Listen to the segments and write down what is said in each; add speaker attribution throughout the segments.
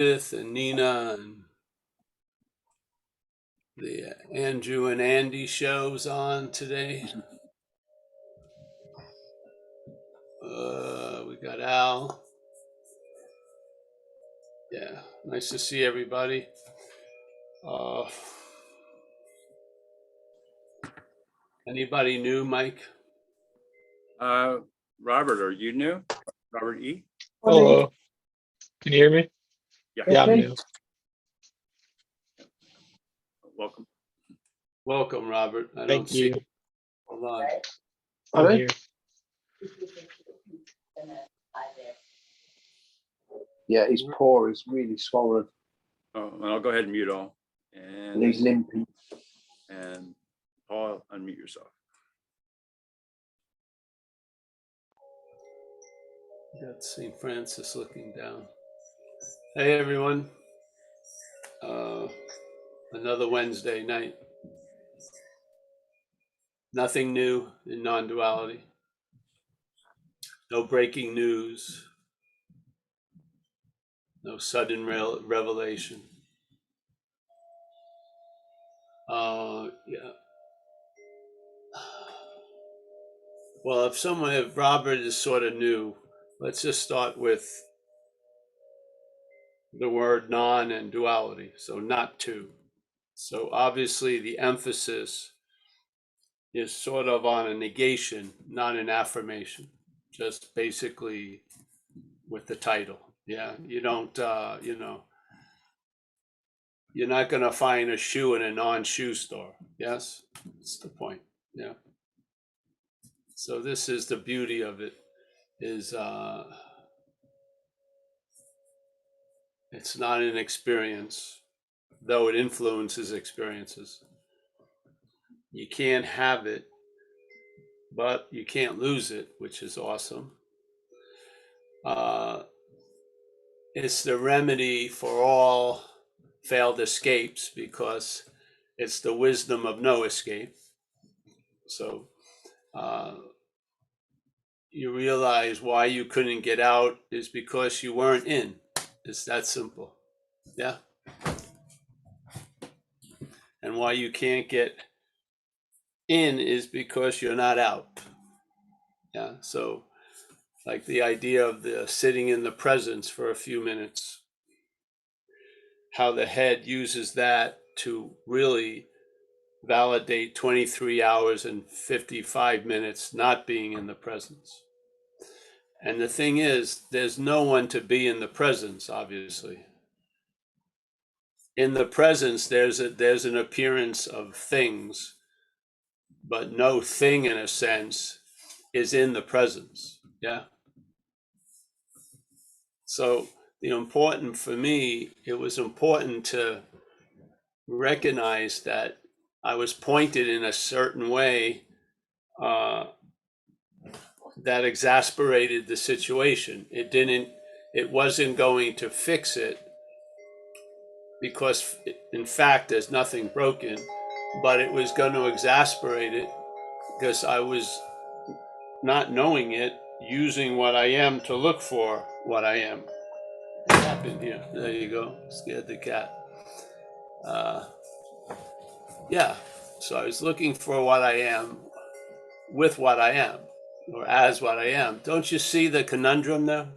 Speaker 1: and Nina and the Andrew and Andy shows on today. We got Al. Yeah, nice to see everybody. Anybody new, Mike?
Speaker 2: Robert, are you new? Robert E?
Speaker 3: Hello. Can you hear me?
Speaker 2: Yeah,
Speaker 3: I'm new.
Speaker 2: Welcome.
Speaker 1: Welcome, Robert. I don't
Speaker 3: Thank
Speaker 1: see.
Speaker 3: you.
Speaker 1: Hold on.
Speaker 3: I'm here.
Speaker 4: Yeah, his paw is really swollen.
Speaker 2: Oh, and I'll go ahead and mute all.
Speaker 4: And he's limping.
Speaker 2: And Paul, unmute yourself.
Speaker 1: Got St. Francis looking down. Hey, everyone. Another Wednesday night. Nothing new in non-duality. No breaking news. No sudden revelation. Yeah. Well, if Robert is sort of new, let's just start with the word non and duality. So not two. So obviously the emphasis is sort of on a negation, not an affirmation, just basically with the title. Yeah, you don't, you're not going to find a shoe in a non-shoe store. Yes, that's the point. Yeah. So this is the beauty of it, is it's not an experience, though it influences experiences. You can't have it, but you can't lose it, which is awesome. It's the remedy for all failed escapes, because it's the wisdom of no escape. So you realize why you couldn't get out is because you weren't in. It's that simple. Yeah. And why you can't get in is because you're not out. Yeah. So like the idea of the sitting in the presence for a few minutes, how the head uses that to really validate 23 hours and 55 minutes not being in the presence. And the thing is, there's no one to be in the presence, obviously. In the presence, there's an appearance of things, but no thing, in a sense, is in the presence. Yeah. So the important for me, it was important to recognize that I was pointed in a certain way that exasperated the situation. It wasn't going to fix it, because in fact there's nothing broken, but it was going to exasperate it because I was not knowing it, using what I am to look for what I am. What happened here? There you go. Scared the cat. Yeah. So I was looking for what I am with what I am, or as what I am. Don't you see the conundrum there?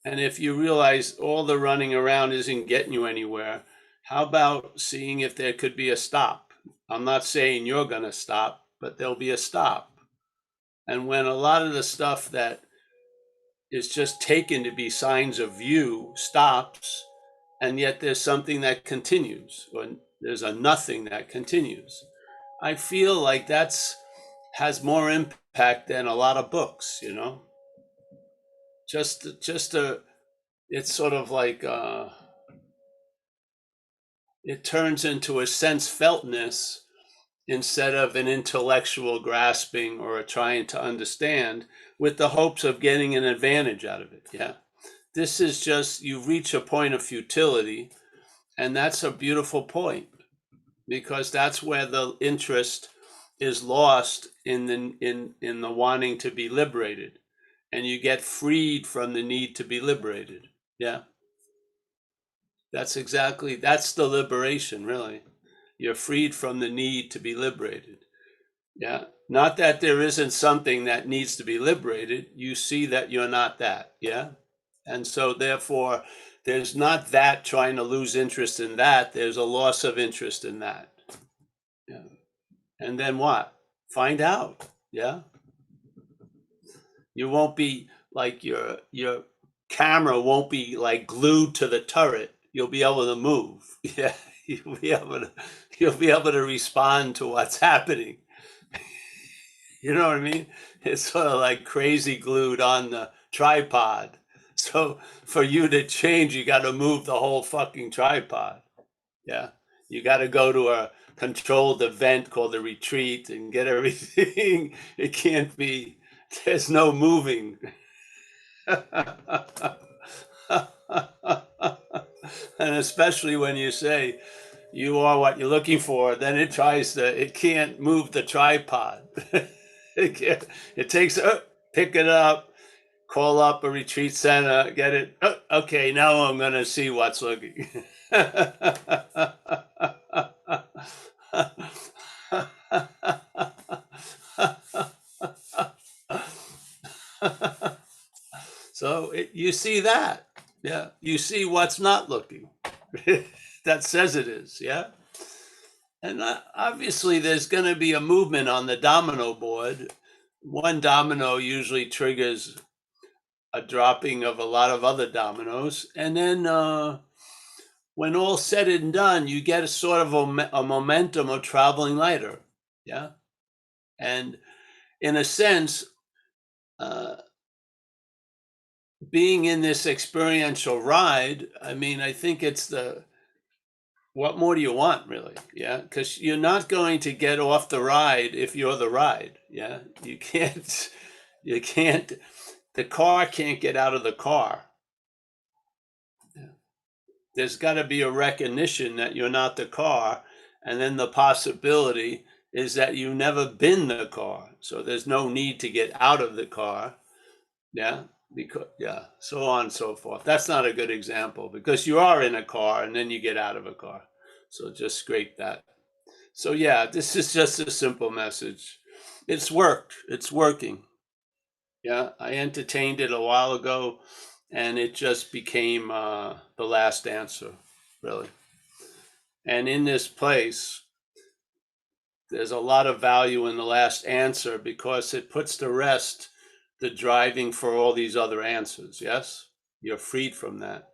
Speaker 1: And if you realize all the running around isn't getting you anywhere, how about seeing if there could be a stop? I'm not saying you're going to stop, but there'll be a stop. And when a lot of the stuff that is just taken to be signs of you stops, and yet there's something that continues, or there's a nothing that continues, I feel like has more impact than a lot of books, it's sort of like it turns into a sense feltness instead of an intellectual grasping or a trying to understand with the hopes of getting an advantage out of it. Yeah. This is just, you reach a point of futility, and that's a beautiful point, because that's where the interest is lost in the wanting to be liberated. and you get freed from the need to be liberated. Yeah. That's the liberation, really. You're freed from the need to be liberated. Yeah. Not that there isn't something that needs to be liberated. You see that you're not that. Yeah. And so therefore, there's not that trying to lose interest in that. There's a loss of interest in that. Yeah. And then what? Find out. Yeah. You won't be like your camera won't be like glued to the turret. You'll be able to move. Yeah. You'll be able to respond to what's happening. You know what I mean? It's sort of like crazy glued on the tripod. So for you to change, you got to move the whole fucking tripod. Yeah. You got to go to a controlled event called the retreat and get everything. It can't be, there's no moving. And especially when you say you are what you're looking for, then it can't move the tripod. It takes, pick it up, call up a retreat center, get it. Oh, okay, now I'm going to see what's looking. So you see that. Yeah. You see what's not looking. That says it is. Yeah. And obviously, there's going to be a movement on the domino board. One domino usually triggers a dropping of a lot of other dominoes. And then when all's said and done, you get a sort of a momentum of traveling lighter. Yeah. And in a sense, being in this experiential ride, I mean, I think it's what more do you want, really? Yeah, because you're not going to get off the ride if you're the ride. Yeah, you can't, the car can't get out of the car. Yeah. There's got to be a recognition that you're not the car, and then the possibility is that you've never been the car. So there's no need to get out of the car. Yeah. Because so on and so forth. That's not a good example because you are in a car and then you get out of a car. So just scrape that. So yeah, this is just a simple message. It's worked. It's working. Yeah, I entertained it a while ago and it just became the last answer, really. And in this place, there's a lot of value in the last answer because it puts to rest the driving for all these other answers. Yes, you're freed from that.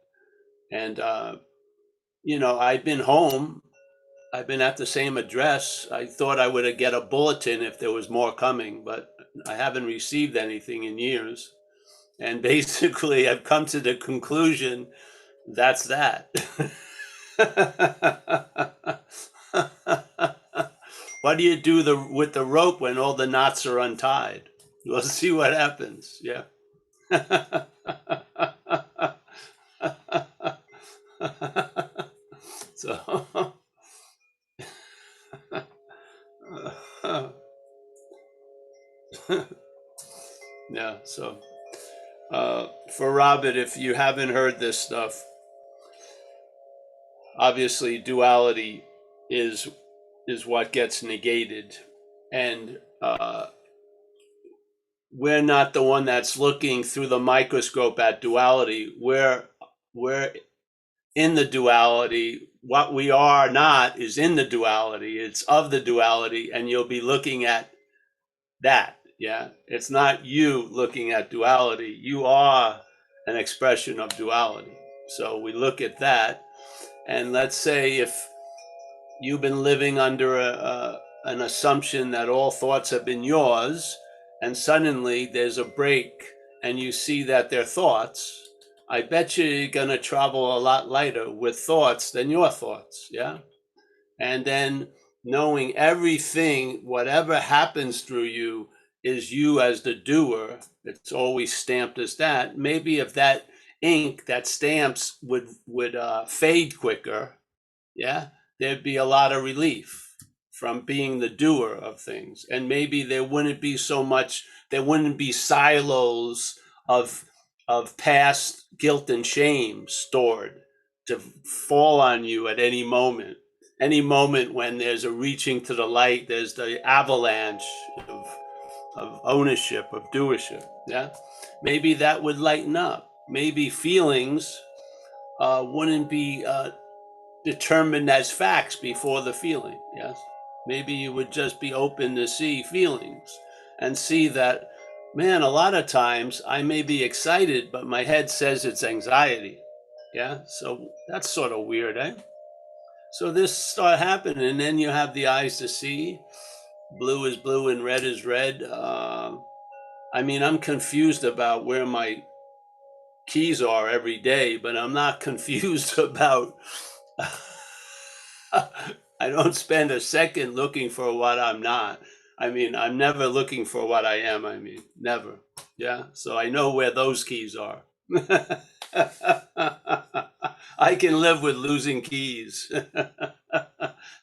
Speaker 1: And I've been home, I've been at the same address. I thought I would get a bulletin if there was more coming, but I haven't received anything in years. And basically I've come to the conclusion that's that. What do you do with the rope when all the knots are untied? We'll see what happens. Yeah. So, yeah. So, for Robert, if you haven't heard this stuff, obviously duality is what gets negated, and we're not the one that's looking through the microscope at duality. We're in the duality. What we are not is in the duality. It's of the duality, and you'll be looking at that. Yeah, it's not you looking at duality. You are an expression of duality. So we look at that, and let's say if you've been living under an assumption that all thoughts have been yours, and suddenly there's a break and you see that they're thoughts, I bet you're going to travel a lot lighter with thoughts than your thoughts. Yeah. And then knowing everything, whatever happens through you, is you as the doer. It's always stamped as that. Maybe if that ink, that stamps would fade quicker, yeah, there'd be a lot of relief from being the doer of things. And maybe there wouldn't be silos of past guilt and shame stored to fall on you at any moment. Any moment when there's a reaching to the light, there's the avalanche of ownership, of doership. Yeah, maybe that would lighten up. Maybe feelings wouldn't be determined as facts before the feeling. Yes, maybe you would just be open to see feelings and see that, man, a lot of times I may be excited, but my head says it's anxiety. Yeah, so that's sort of weird, eh? So this start happening, and then you have the eyes to see. Blue is blue and red is red. I mean, I'm confused about where my keys are every day, but I'm not confused about. I don't spend a second looking for what I'm not. I mean, I'm never looking for what I am. I mean, never. Yeah. So I know where those keys are. I can live with losing keys.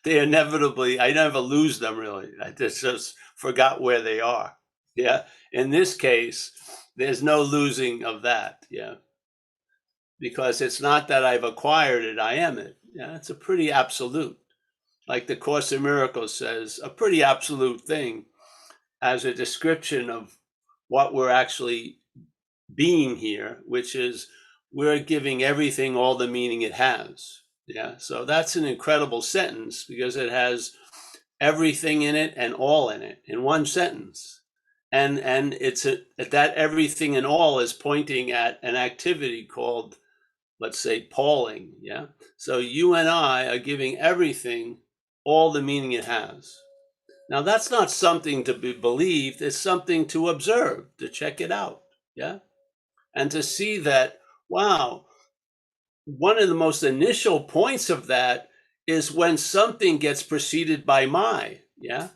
Speaker 1: They inevitably, I never lose them really. I just forgot where they are. Yeah. In this case, there's no losing of that. Yeah. Because it's not that I've acquired it, I am it. Yeah. It's a pretty absolute. Like the Course in Miracles says, a pretty absolute thing as a description of what we're actually being here, which is we're giving everything all the meaning it has. Yeah. So that's an incredible sentence because it has everything in it and all in it in one sentence. And it's that everything and all is pointing at an activity called, let's say, Pauling. Yeah. So you and I are giving everything all the meaning it has. Now that's not something to be believed, it's something to observe, to check it out. Yeah. And to see that, wow, one of the most initial points of that is when something gets preceded by my. Yeah.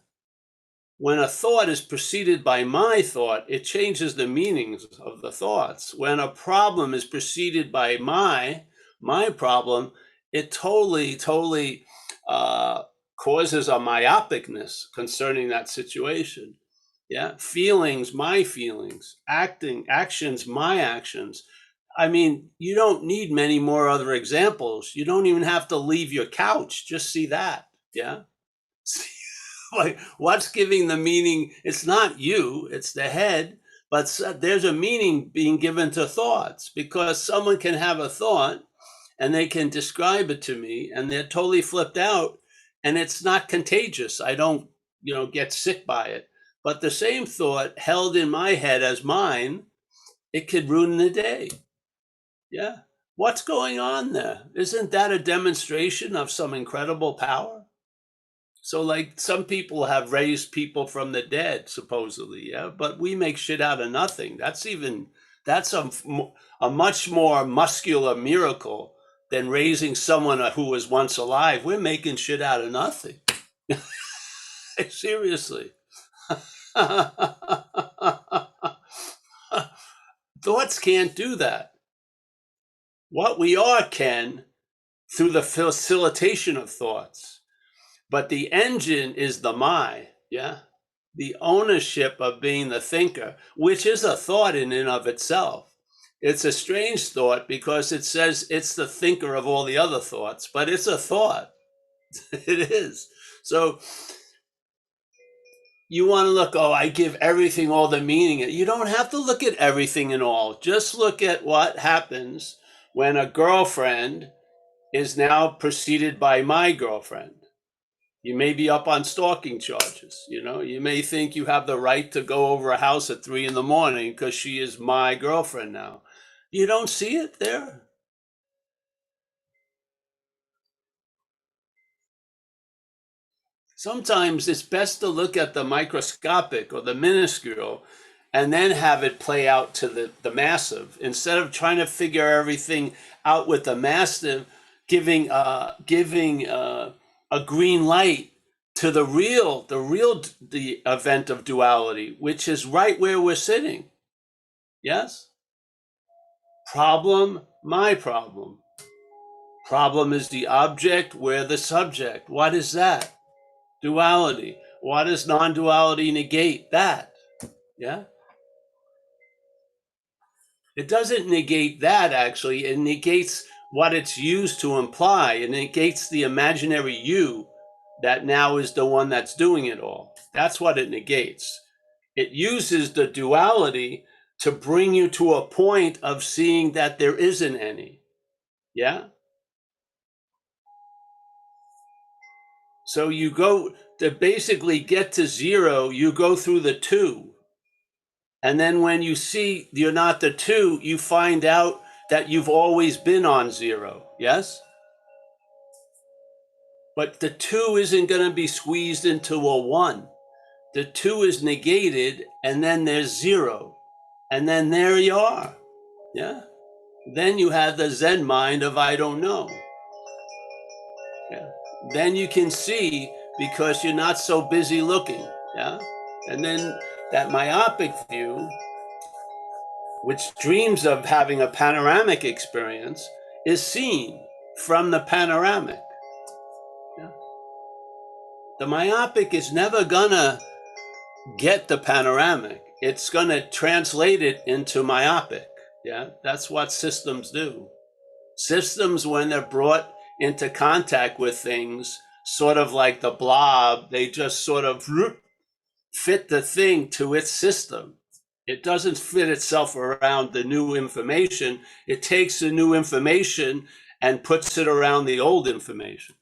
Speaker 1: When a thought is preceded by my thought, it changes the meanings of the thoughts. When a problem is preceded by my problem, it totally causes a myopicness concerning that situation. Yeah, feelings, my feelings, actions, my actions. I mean, you don't need many more other examples. You don't even have to leave your couch. Just see that. Yeah. Like, what's giving the meaning? It's not you, it's the head, but there's a meaning being given to thoughts because someone can have a thought and they can describe it to me and they're totally flipped out and it's not contagious. I don't, get sick by it. But the same thought held in my head as mine, it could ruin the day. Yeah. What's going on there? Isn't that a demonstration of some incredible power? So like some people have raised people from the dead, supposedly, yeah, but we make shit out of nothing. That's a much more muscular miracle than raising someone who was once alive. We're making shit out of nothing. Seriously. Thoughts can't do that. What we are can through the facilitation of thoughts. But the engine is the my, yeah? The ownership of being the thinker, which is a thought in and of itself. It's a strange thought because it says it's the thinker of all the other thoughts, but it's a thought. It is. So you want to look, I give everything all the meaning. You don't have to look at everything and all. Just look at what happens when a girlfriend is now preceded by my girlfriend. You may be up on stalking charges. You may think you have the right to go over a house at 3 a.m. because she is my girlfriend now. You don't see it there. Sometimes it's best to look at the microscopic or the minuscule and then have it play out to the massive instead of trying to figure everything out with the massive, giving a green light to the event of duality, which is right where we're sitting. Yes? Problem, my problem. Problem is the object, we're the subject. What is that? Duality. What does non-duality negate? That. Yeah? It doesn't negate that, actually. It negates what it's used to imply. It negates the imaginary you that now is the one that's doing it all. That's what it negates. It uses the duality to bring you to a point of seeing that there isn't any. Yeah? So you go to basically get to zero, you go through the two. And then when you see you're not the two, you find out that you've always been on zero. Yes? But the two isn't going to be squeezed into a one. The two is negated, and then there's zero. And then there you are. Yeah? Then you have the Zen mind of I don't know. Yeah. Then you can see because you're not so busy looking. Yeah. And then that myopic view, which dreams of having a panoramic experience, is seen from the panoramic. Yeah. The myopic is never gonna get the panoramic. It's gonna translate it into myopic. Yeah. That's what systems do. Systems, when they're brought into contact with things, sort of like the blob, they just sort of fit the thing to its system. It doesn't fit itself around the new information. It takes the new information and puts it around the old information.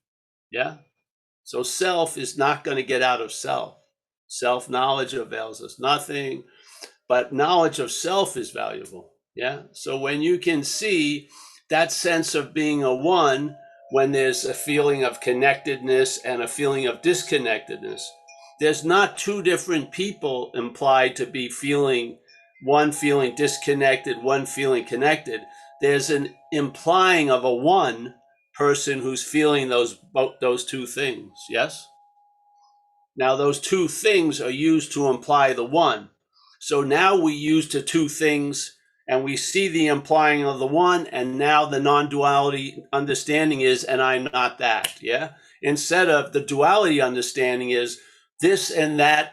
Speaker 1: Yeah? So self is not going to get out of self. Self-knowledge avails us nothing, but knowledge of self is valuable. Yeah? So when you can see that sense of being a one, when there's a feeling of connectedness and a feeling of disconnectedness, there's not two different people implied to be feeling, one feeling disconnected, one feeling connected. There's an implying of a one person who's feeling those two things. Yes? Now those two things are used to imply the one. So now we use the two things and we see the implying of the one, and now the non-duality understanding is, and I'm not that, yeah? Instead of the duality understanding is, this and that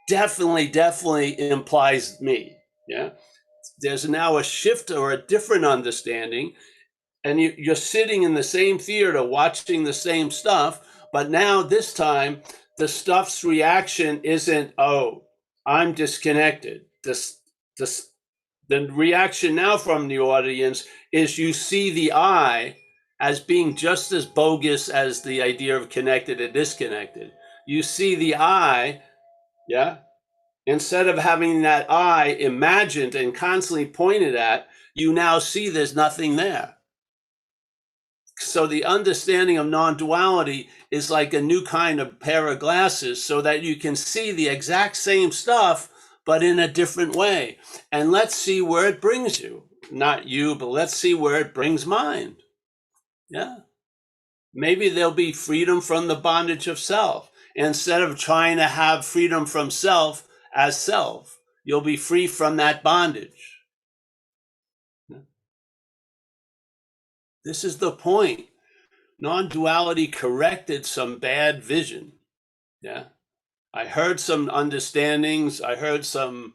Speaker 1: definitely implies me, yeah? There's now a shift or a different understanding, and you're sitting in the same theater watching the same stuff, but now this time, the stuff's reaction isn't, oh, I'm disconnected. The reaction now from the audience is you see the I as being just as bogus as the idea of connected and disconnected. You see the I, yeah? Instead of having that I imagined and constantly pointed at, you now see there's nothing there. So the understanding of non-duality is like a new kind of pair of glasses so that you can see the exact same stuff, but in a different way. And let's see where it brings you. Not you, but let's see where it brings mind. Yeah. Maybe there'll be freedom from the bondage of self. Instead of trying to have freedom from self as self, you'll be free from that bondage. This is the point. Non-duality corrected some bad vision. Yeah. I heard some understandings. I heard some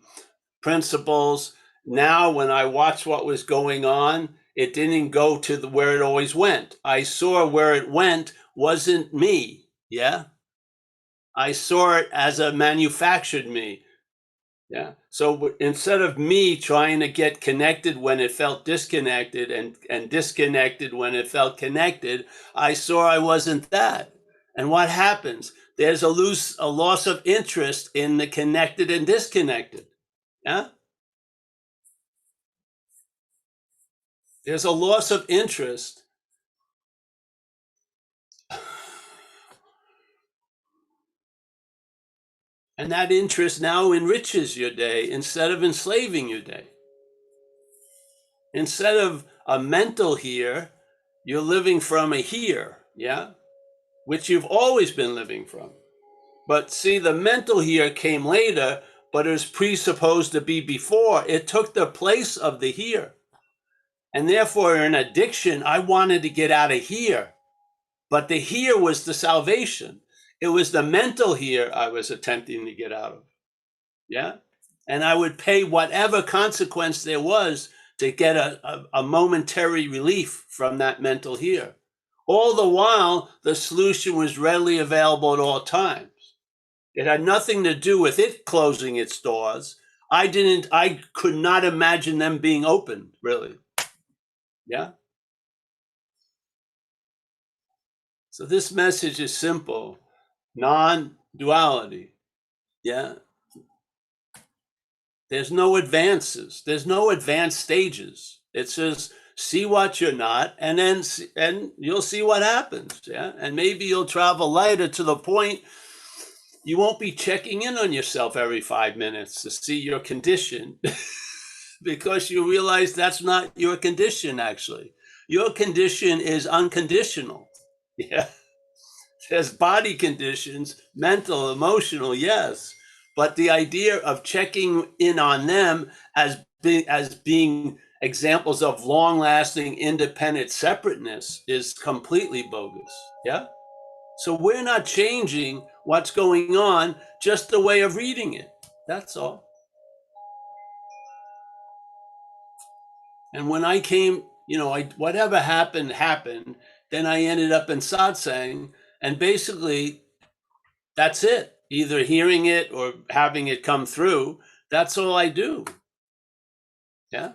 Speaker 1: principles. Now, when I watched what was going on, it didn't go to where it always went. I saw where it went wasn't me. Yeah. I saw it as a manufactured me. Yeah. So instead of me trying to get connected when it felt disconnected and disconnected when it felt connected, I saw I wasn't that. And what happens? There's a loss of interest in the connected and disconnected. Yeah. There's a loss of interest. And that interest now enriches your day instead of enslaving your day. Instead of a mental here, you're living from a here, yeah? Which you've always been living from. But see, the mental here came later, but it was presupposed to be before. It took the place of the here. And therefore, in addiction, I wanted to get out of here. But the here was the salvation. It was the mental here I was attempting to get out of. Yeah? And I would pay whatever consequence there was to get a momentary relief from that mental here. All the while, the solution was readily available at all times. It had nothing to do with it closing its doors. I could not imagine them being open, really. Yeah. So this message is simple, non-duality. Yeah. There's no advances. There's no advanced stages. It says, see what you're not, and you'll see what happens. Yeah. And maybe you'll travel lighter to the point you won't be checking in on yourself every 5 minutes to see your condition because you realize that's not your condition, actually. Your condition is unconditional. Yeah. There's body conditions, mental, emotional, yes. But the idea of checking in on them as being examples of long-lasting, independent separateness is completely bogus. Yeah. So we're not changing what's going on, just the way of reading it. That's all. And when I came, whatever happened. Then I ended up in satsang, and basically, that's it. Either hearing it or having it come through. That's all I do. Yeah.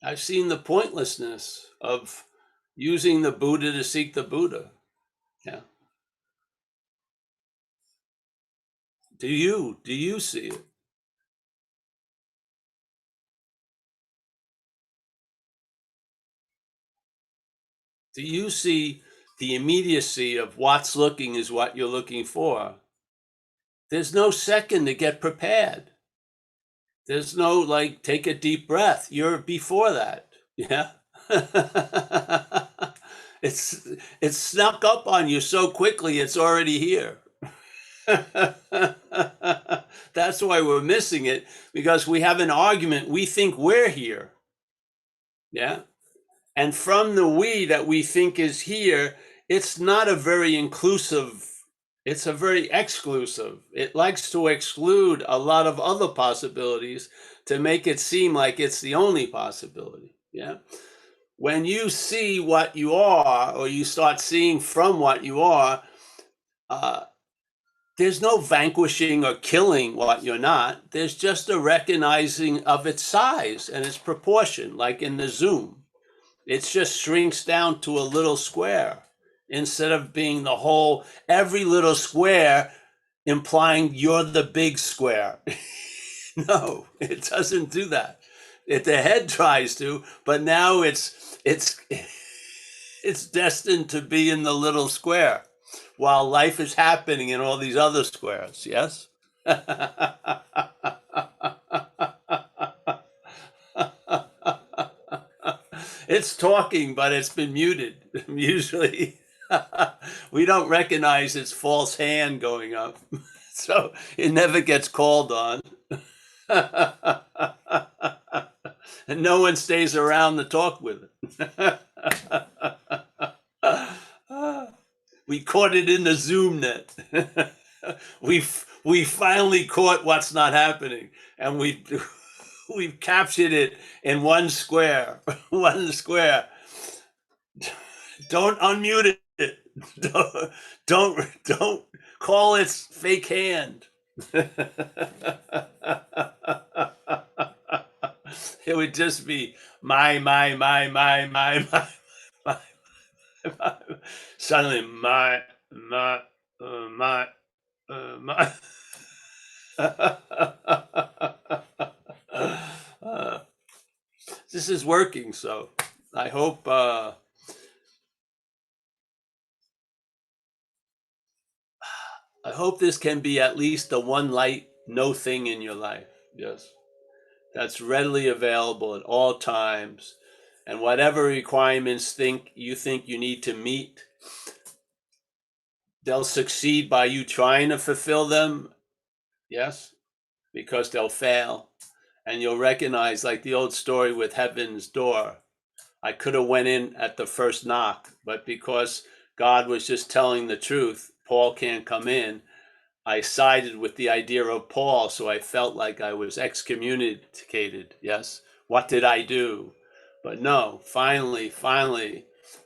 Speaker 1: I've seen the pointlessness of using the Buddha to seek the Buddha. Yeah. Do you see it? Do you see the immediacy of what's looking is what you're looking for? There's no second to get prepared. There's no take a deep breath. You're before that. Yeah. It's snuck up on you so quickly, it's already here. That's why we're missing it, because we have an argument. We think we're here. Yeah. And from the we that we think is here, it's not a very inclusive, it's a very exclusive. It likes to exclude a lot of other possibilities to make it seem like it's the only possibility. Yeah. When you see what you are, or you start seeing from what you are, there's no vanquishing or killing what you're not. There's just a recognizing of its size and its proportion, like in the zoom. It just shrinks down to a little square instead of being the whole, every little square implying you're the big square. No, it doesn't do that. The head tries to, but now it's destined to be in the little square while life is happening in all these other squares. Yes. It's talking, but it's been muted. Usually we don't recognize its false hand going up, so it never gets called on. And no one stays around to talk with it. We caught it in the Zoom net. We finally caught what's not happening, and we've captured it in one square. One square. Don't unmute it. Don't call its fake hand. It would just be my. Suddenly, my. This is working, so I hope this can be at least the one light, no thing in your life. Yes. That's readily available at all times. And whatever requirements you think you need to meet, they'll succeed by you trying to fulfill them. Yes, because they'll fail. And you'll recognize, like the old story with heaven's door. I could have went in at the first knock, but because God was just telling the truth, Paul can't come in. I sided with the idea of Paul, so I felt like I was excommunicated. Yes. What did I do? But no, finally,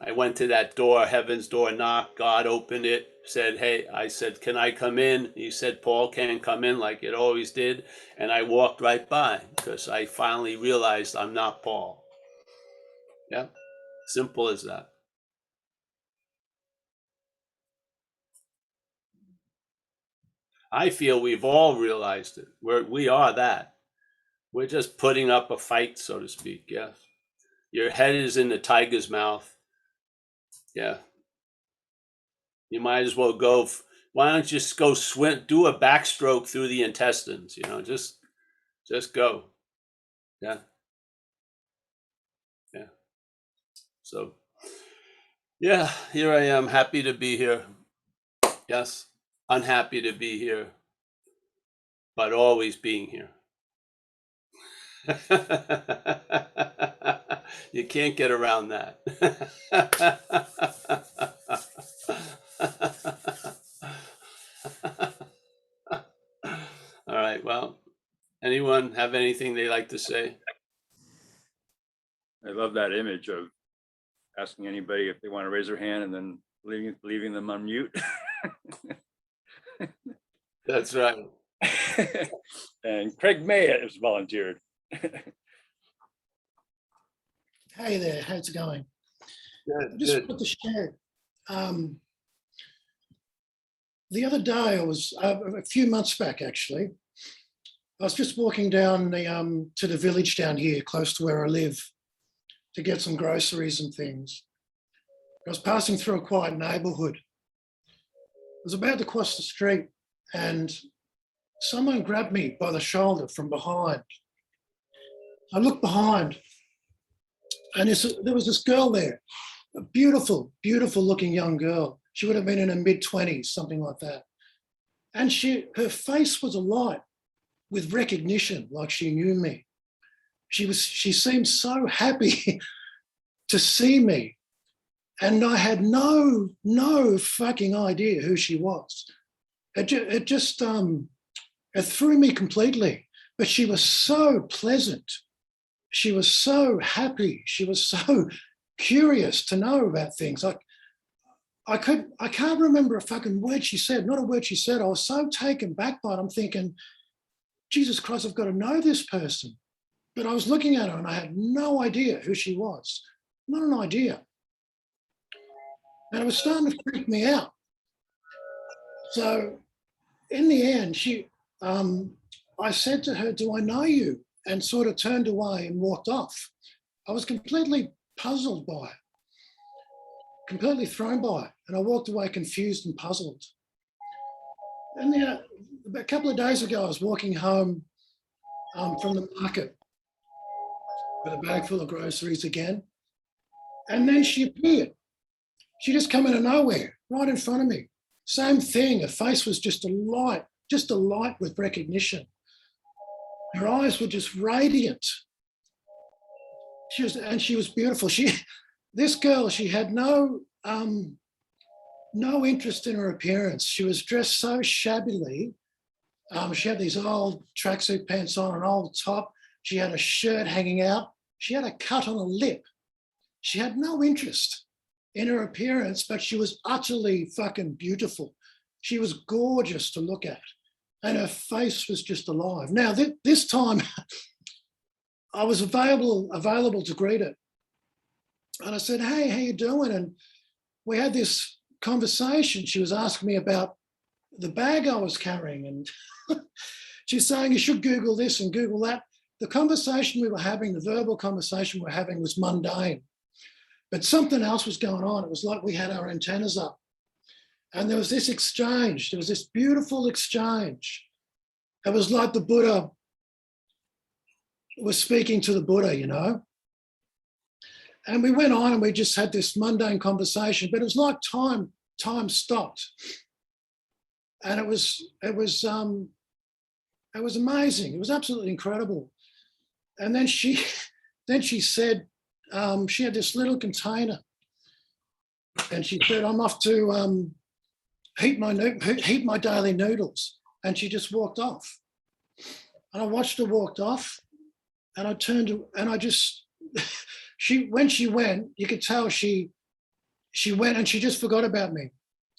Speaker 1: I went to that door, heaven's door, knocked. God opened it, said, hey, I said, can I come in? He said, Paul can come in like it always did. And I walked right by because I finally realized I'm not Paul. Yeah. Simple as that. I feel we've all realized it. We are that. We're just putting up a fight, so to speak. Yeah. Your head is in the tiger's mouth. Yeah. You might as well go. Why don't you just go swim, do a backstroke through the intestines? You know, just go. Yeah. Yeah. So, yeah, here I am, happy to be here. Yes, unhappy to be here, but always being here. You can't get around that. All right, well, anyone have anything they like to say?
Speaker 2: I love that image of asking anybody if they want to raise their hand and then leaving them on mute.
Speaker 1: That's right.
Speaker 2: And Craig May has volunteered.
Speaker 5: Hey there, how's it going?
Speaker 1: Good,
Speaker 5: I just
Speaker 1: good.
Speaker 5: wanted to share. The other day, I was a few months back actually. I was just walking down the to the village down here, close to where I live, to get some groceries and things. I was passing through a quiet neighbourhood. I was about to cross the street, and someone grabbed me by the shoulder from behind. I looked behind, and there was this girl there, a beautiful, beautiful looking young girl. She would have been in her mid-20s, something like that. And her face was alight with recognition, like she knew me. She seemed so happy to see me. And I had no fucking idea who she was. It threw me completely. But she was so pleasant. She was so happy. She was so curious to know about things. I can't remember a fucking word she said, not a word she said. I was so taken back by it. I'm thinking, Jesus Christ, I've got to know this person. But I was looking at her and I had no idea who she was. Not an idea. And it was starting to freak me out. So in the end, I said to her, do I know you? And sort of turned away and walked off. I was completely puzzled by it, completely thrown by it. And I walked away confused and puzzled. And then a couple of days ago, I was walking home from the market with a bag full of groceries again. And then she appeared. She just came out of nowhere, right in front of me. Same thing, her face was just alight with recognition. Her eyes were just radiant. She was beautiful. This girl, she had no interest in her appearance. She was dressed so shabbily. She had these old tracksuit pants on, an old top. She had a shirt hanging out. She had a cut on her lip. She had no interest in her appearance, but she was utterly fucking beautiful. She was gorgeous to look at, and her face was just alive. Now, this time, I was available to greet her. And I said, hey, how you doing? And we had this conversation. She was asking me about the bag I was carrying. And she's saying, you should Google this and Google that. The conversation we were having, the verbal conversation we were having was mundane. But something else was going on. It was like we had our antennas up. And there was this exchange. There was this beautiful exchange. It was like the Buddha was speaking to the Buddha, you know. And we went on and we just had this mundane conversation, but it was like time stopped. And it was amazing. It was absolutely incredible. And then she said, she had this little container, and she said, I'm off to heat my daily noodles. And she just walked off. And I watched her walk off, and I turned and I just, when she went, you could tell she went and she just forgot about me.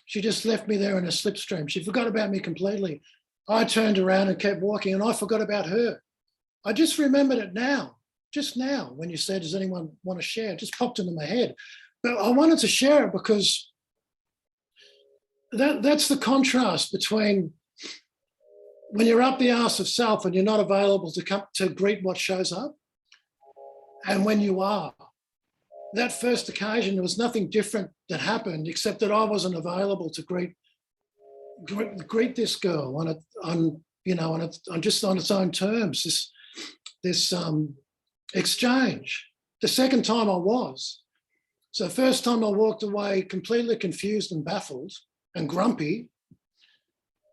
Speaker 5: She just left me there in a slipstream. She forgot about me completely. I turned around and kept walking, and I forgot about her. I just remembered it now, just now, when you said, does anyone want to share? It just popped into my head. But I wanted to share it because that's the contrast between when you're up the arse of self and you're not available to come to greet what shows up, and when you are. That first occasion, there was nothing different that happened except that I wasn't available to greet this girl on just on its own terms. This exchange. The second time I was. So the first time I walked away completely confused and baffled and grumpy.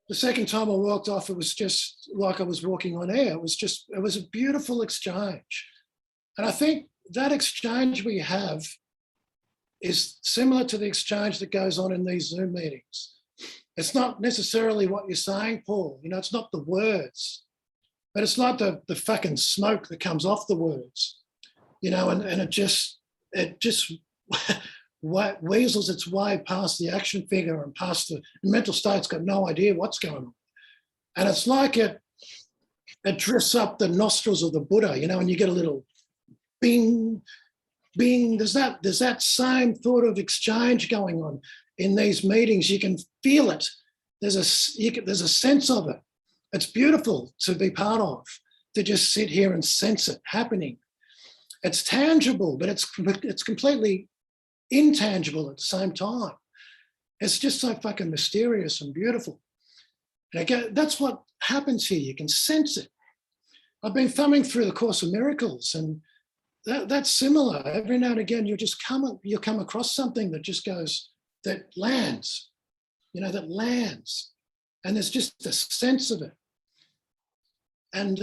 Speaker 5: The second time I walked off, it was just like I was walking on air. It was a beautiful exchange. And I think that exchange we have is similar to the exchange that goes on in these Zoom meetings. It's not necessarily what you're saying, Paul. It's not the words, but it's like the fucking smoke that comes off the words, and it just weasels its way past the action figure and past the mental state's got no idea what's going on. And it's like it drifts up the nostrils of the Buddha, and you get a little bing, bing. There's that same thought of exchange going on in these meetings. You can feel it. There's a sense of it. It's beautiful to be part of, to just sit here and sense it happening. It's tangible, but it's completely intangible at the same time. It's just so fucking mysterious and beautiful. And again, that's what happens here. You can sense it. I've been thumbing through the Course of Miracles, and that's similar. Every now and again, you'll come across something that just goes, that lands, that lands. And there's just a sense of it. And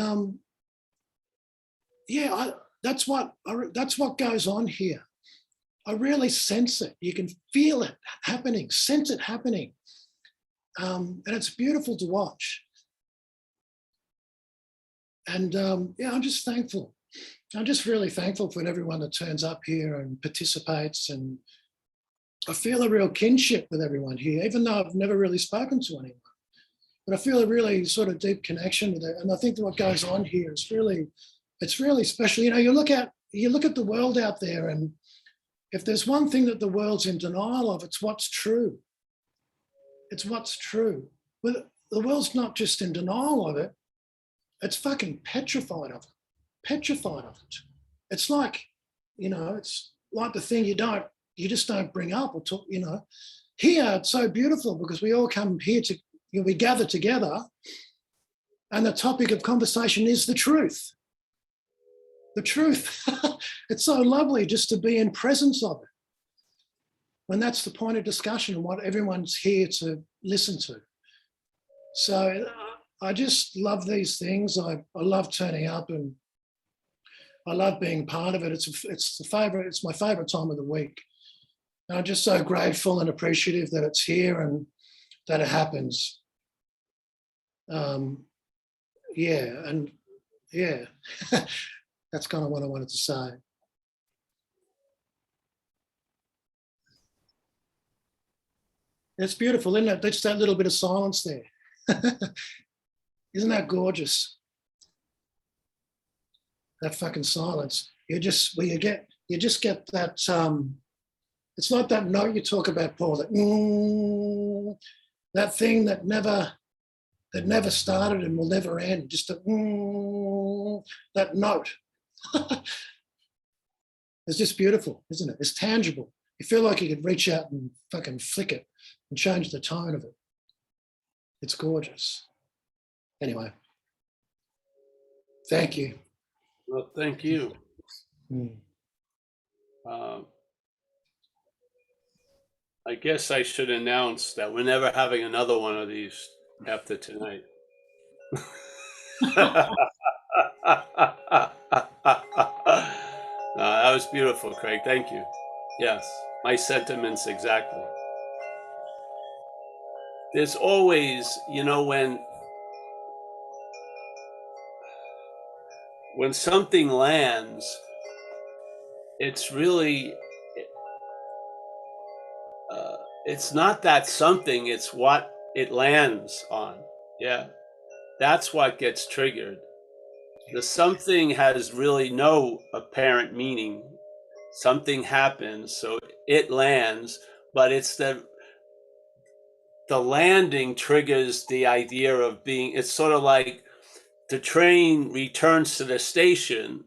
Speaker 5: that's what goes on here. I really sense it. You can feel it happening, sense it happening. And it's beautiful to watch. And I'm just thankful. I'm just really thankful for everyone that turns up here and participates. And I feel a real kinship with everyone here, even though I've never really spoken to anyone. But I feel a really sort of deep connection with it. And I think that what goes on here is it's really special. You look at the world out there, and if there's one thing that the world's in denial of, it's what's true. It's what's true. But the world's not just in denial of it, it's fucking petrified of it. Petrified of it. It's like, it's like the thing you just don't bring up or talk, Here it's so beautiful because we all come here we gather together, and the topic of conversation is the truth. The truth. It's so lovely just to be in presence of it. When that's the point of discussion and what everyone's here to listen to. So I just love these things. I love turning up, and I love being part of it. It's my favorite time of the week. And I'm just so grateful and appreciative that it's here and that it happens. That's kind of what I wanted to say. It's beautiful, isn't it? Just that little bit of silence there. Isn't that gorgeous? That fucking silence. You just get that. It's like that note you talk about, Paul. That thing that never started and will never end. Just that note. It's just beautiful, isn't it? It's tangible. You feel like you could reach out and fucking flick it and change the tone of it. It's gorgeous. Anyway, thank you.
Speaker 1: Well, thank you. I guess I should announce that we're never having another one of these after tonight. That was beautiful, Craig. Thank you. Yes, my sentiments exactly. there's always, you know, when something lands, it's really, it's not that something, it's what it lands on. Yeah, that's what gets triggered. The something has really no apparent meaning. Something happens, so it lands, but it's the landing triggers the idea of being, it's sort of like the train returns to the station.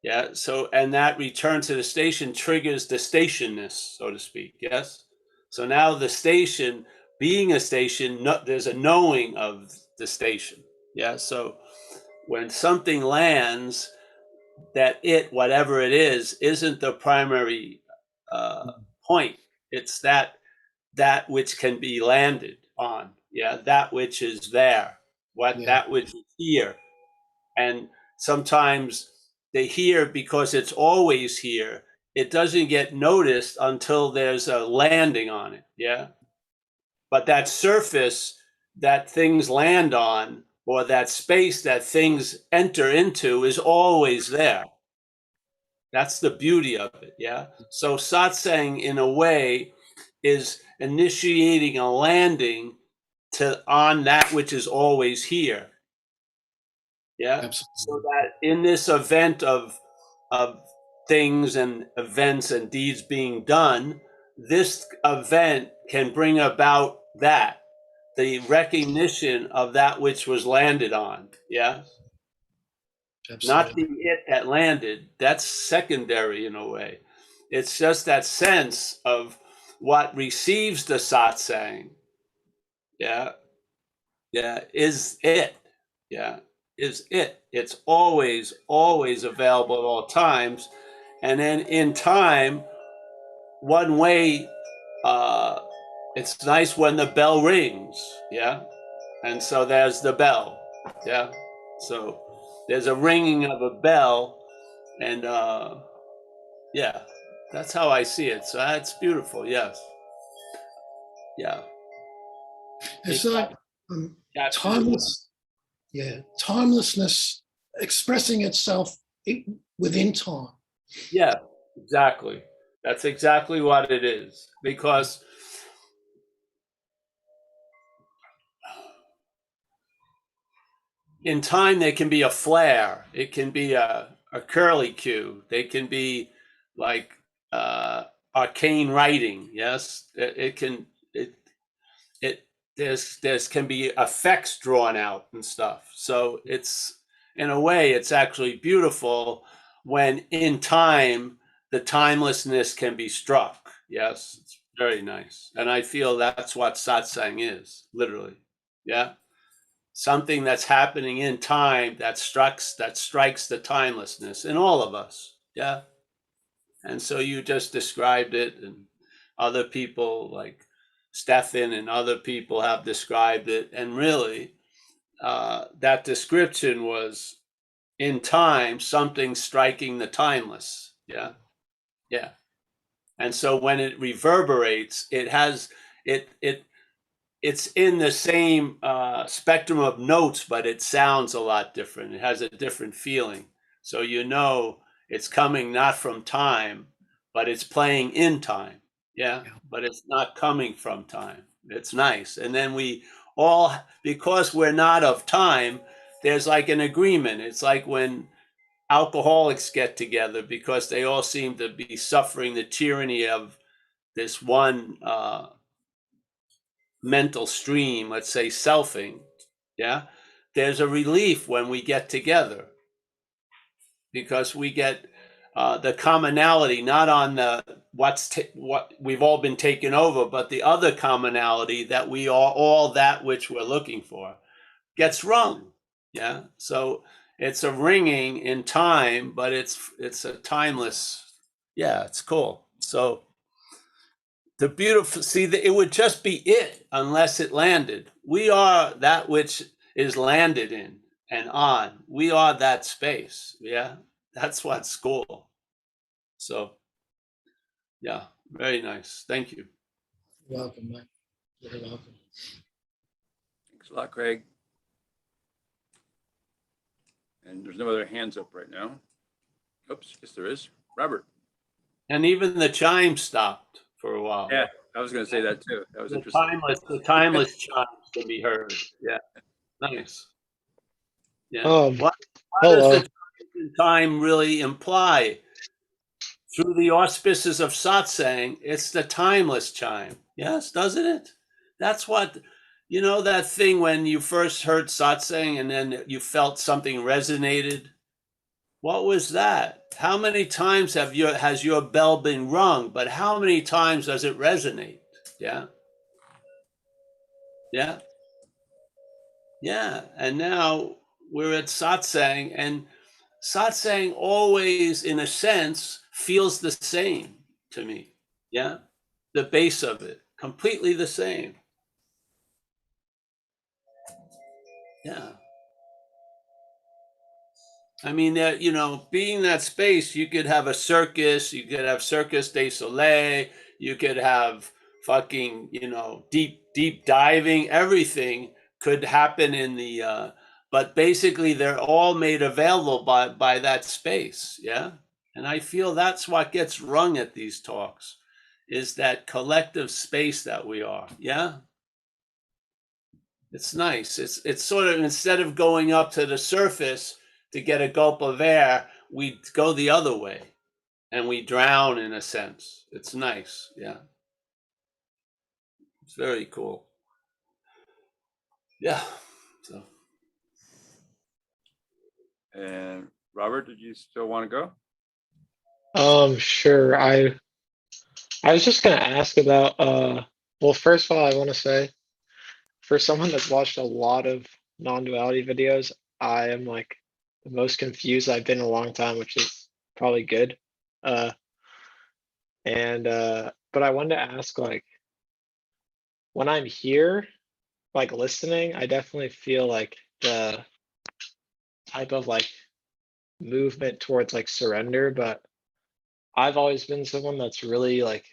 Speaker 1: Yeah. So, and that return to the station triggers the stationness, so to speak. Yes. So now the station, being a station, there's a knowing of the station. Yeah. So when something lands, that it, whatever it is, isn't the primary point. It's that which can be landed on. Yeah. That which is there. That which is here. And sometimes they hear because it's always here. It doesn't get noticed until there's a landing on it. Yeah. But that surface that things land on, or that space that things enter into, is always there. That's the beauty of it. Yeah. So satsang, in a way, is initiating a landing on that which is always here. Yeah.
Speaker 5: Absolutely.
Speaker 1: So that in this event of things and events and deeds being done, this event can bring about that, the recognition of that which was landed on. Yeah.
Speaker 5: Absolutely.
Speaker 1: Not the it that landed. That's secondary in a way. It's just that sense of what receives the satsang. Yeah. Yeah. Is it. Yeah. Is it. It's always, always available at all times. And then in time, one way, it's nice when the bell rings. Yeah. And so there's the bell. Yeah. So there's a ringing of a bell. And yeah, that's how I see it. So that's beautiful. Yes. Yeah.
Speaker 5: It's
Speaker 1: It
Speaker 5: like
Speaker 1: captures
Speaker 5: timeless, timelessness expressing itself within time.
Speaker 1: Yeah, exactly. That's exactly what it is. Because in time, there can be a flare. It can be a curly cue. They can be like arcane writing. Yes, it can. It there's can be effects drawn out and stuff. So it's, in a way, it's actually beautiful when in time the timelessness can be struck. Yes, it's very nice, and I feel that's what satsang is, literally. Yeah, something that's happening in time that strikes the timelessness in all of us. Yeah, and so you just described it, and other people like Stefan and other people have described it, and really that description was in time something striking the timeless. Yeah, yeah. And so when it reverberates, it has it's in the same spectrum of notes, but it sounds a lot different. It has a different feeling. So you know it's coming not from time, but it's playing in time. Yeah, but it's not coming from time. It's nice. And then we all, because we're not of time, there's like an agreement. It's like when alcoholics get together because they all seem to be suffering the tyranny of this one mental stream, let's say selfing. Yeah, there's a relief when we get together because we get the commonality, not on the what we've all been taken over, but the other commonality that we are all that which we're looking for gets rung. Yeah, so it's a ringing in time, but it's a timeless. Yeah, it's cool. So the beautiful, see, it would just be it unless it landed. We are that which is landed in and on. We are that space. Yeah, that's what's cool. So, yeah, very nice. Thank you.
Speaker 5: Welcome, mate.
Speaker 3: You're welcome.
Speaker 2: Thanks a lot, Craig. And there's no other hands up right now. Oops, yes, there is. Robert.
Speaker 1: And even the chime stopped for a while.
Speaker 2: Yeah, I was going to say that too. That was
Speaker 1: The
Speaker 2: interesting.
Speaker 1: timeless chimes can be heard. Yeah, nice. Yeah.
Speaker 3: Um,
Speaker 1: What
Speaker 3: hello.
Speaker 1: does the time really imply? Through the auspices of satsang, it's the timeless chime. Yes, doesn't it? That's what, you know, that thing when you first heard satsang and then you felt something resonated. What was that? How many times has your bell been rung? But how many times does it resonate? Yeah. Yeah. Yeah. And now we're at satsang, and satsang always, in a sense, feels the same to me. Yeah. The base of it, completely the same. Yeah. I mean, you know, being that space, you could have a circus, you could have Circus du Soleil, you could have fucking, you know, deep diving, everything could happen in the, but basically they're all made available by that space. Yeah. And I feel that's what gets rung at these talks, is that collective space that we are. Yeah. It's nice. It's sort of, instead of going up to the surface to get a gulp of air, we go the other way and we drown in a sense. It's nice. Yeah. It's very cool. Yeah. So
Speaker 2: And Robert, did you still want to go?
Speaker 3: Sure. I was just gonna ask about well, first of all, I want to say, for someone that's watched a lot of non-duality videos, I am like the most confused I've been in a long time, which is probably good. But I wanted to ask, like, when I'm here, like listening, I definitely feel like the type of like movement towards like surrender, but I've always been someone that's really like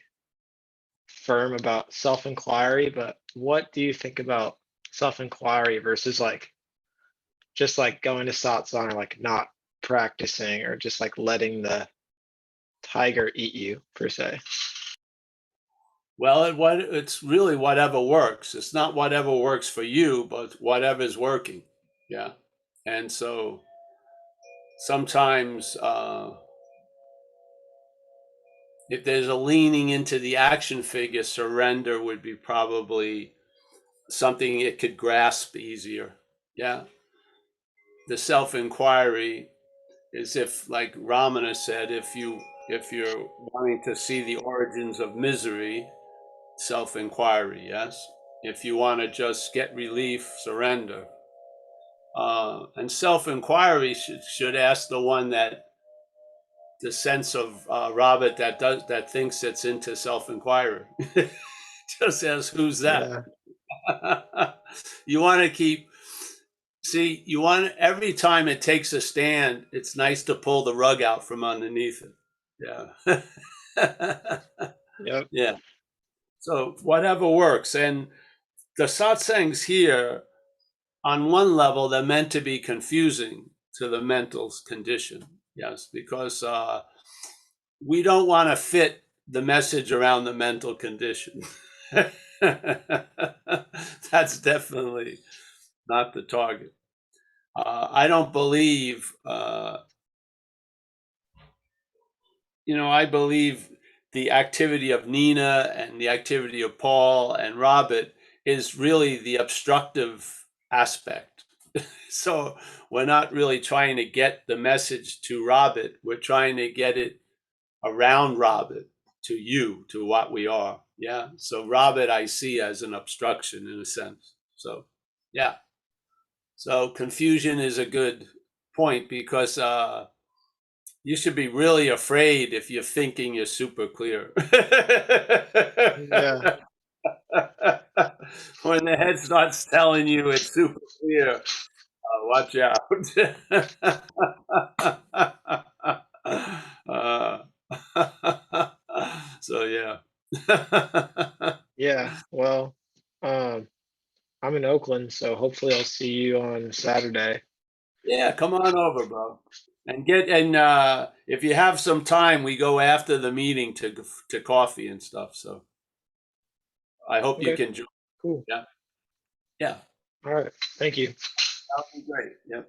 Speaker 3: firm about self-inquiry. But what do you think about self-inquiry versus like just like going to satsang or like not practicing or just like letting the tiger eat you per se?
Speaker 1: well, it's really whatever works. It's not whatever works for you, but whatever's working. Yeah. And so sometimes if there's a leaning into the action figure, surrender would be probably something it could grasp easier. Yeah. The self-inquiry is, if, like Ramana said, if you're wanting to see the origins of misery, self-inquiry, yes. If you want to just get relief, surrender. And self-inquiry should ask the one that, the sense of Robert that thinks it's into self-inquiry. Just ask, who's that?
Speaker 3: Yeah.
Speaker 1: You want to you want, every time it takes a stand, it's nice to pull the rug out from underneath it. Yeah.
Speaker 3: Yep.
Speaker 1: Yeah. So whatever works. And the satsangs here, on one level, they're meant to be confusing to the mental condition. Yes, because we don't want to fit the message around the mental condition. That's definitely not the target. I don't believe, I believe the activity of Nina and the activity of Paul and Robert is really the obstructive aspect. So we're not really trying to get the message to Robert. We're trying to get it around Robert to you, to what we are. Yeah. So Robert, I see as an obstruction in a sense. So, yeah. So confusion is a good point, because you should be really afraid if you're thinking you're super clear.
Speaker 3: Yeah.
Speaker 1: When the head starts telling you it's super clear, watch out. uh, so yeah.
Speaker 3: Yeah. Well, in Oakland, so hopefully I'll see you on Saturday.
Speaker 1: Yeah, come on over, bro. And if you have some time, we go after the meeting to coffee and stuff. So I hope you
Speaker 3: Okay.
Speaker 1: can join.
Speaker 3: Cool.
Speaker 1: Yeah. Yeah.
Speaker 3: All right. Thank you.
Speaker 1: That'll be great. Yeah.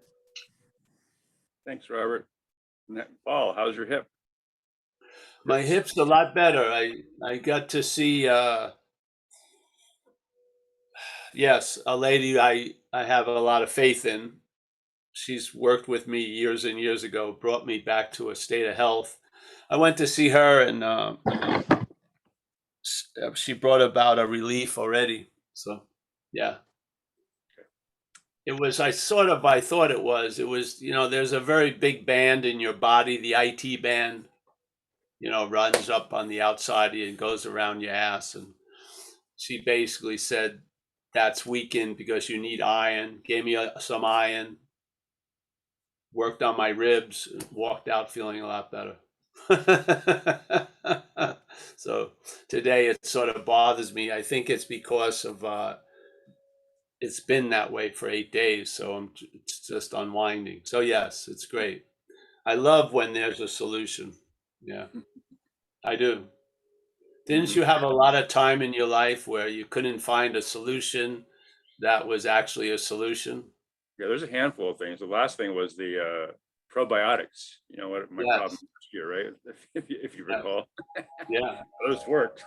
Speaker 2: Thanks, Robert. Paul, how's your hip?
Speaker 1: My hip's a lot better. I got to see yes, a lady I have a lot of faith in. She's worked with me years and years ago, brought me back to a state of health. I went to see her and she brought about a relief already. So, yeah. It was, I thought it was, there's a very big band in your body, the IT band, runs up on the outside and goes around your ass. And she basically said, that's weakened because you need iron, gave me some iron, worked on my ribs, walked out feeling a lot better. So today it sort of bothers me. I think it's because of it's been that way for 8 days, so it's just unwinding. So yes, it's great. I love when there's a solution. Yeah, I do. Didn't you have a lot of time in your life where you couldn't find a solution that was actually a solution?
Speaker 2: Yeah, there's a handful of things. The last thing was the probiotics. You know what my problem last year, right? If you recall.
Speaker 1: Yeah.
Speaker 2: Those worked.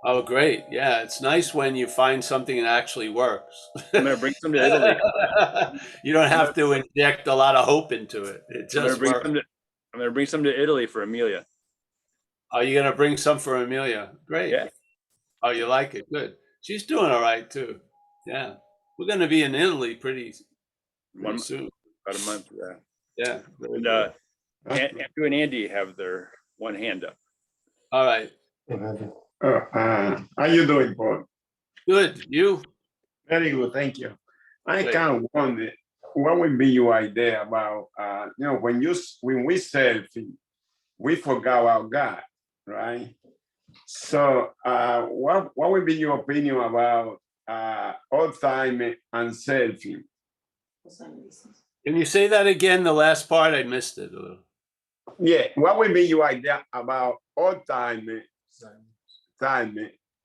Speaker 1: Oh, great. Yeah, it's nice when you find something that actually works.
Speaker 2: I'm gonna bring some to Italy.
Speaker 1: You don't have to inject a lot of hope into it. It just works.
Speaker 2: I'm gonna bring some to Italy for Amelia.
Speaker 1: Are you gonna bring some for Amelia? Great.
Speaker 2: Yeah.
Speaker 1: Oh, you like it? Good. She's doing all right too. Yeah. We're gonna be in Italy pretty soon.
Speaker 2: About a month. Yeah.
Speaker 1: Yeah.
Speaker 2: And Andrew and Andy have their one hand up.
Speaker 1: All right.
Speaker 6: How you doing, Paul?
Speaker 1: Good. You?
Speaker 6: Very good, thank you. I
Speaker 1: Great.
Speaker 6: kind of wonder what would be your idea about when we selfie, we forgot our God, right? So what would be your opinion about Alzheimer and selfie?
Speaker 1: Can you say that again? The last part, I missed it a little.
Speaker 6: Yeah, what would be your idea about Alzheimer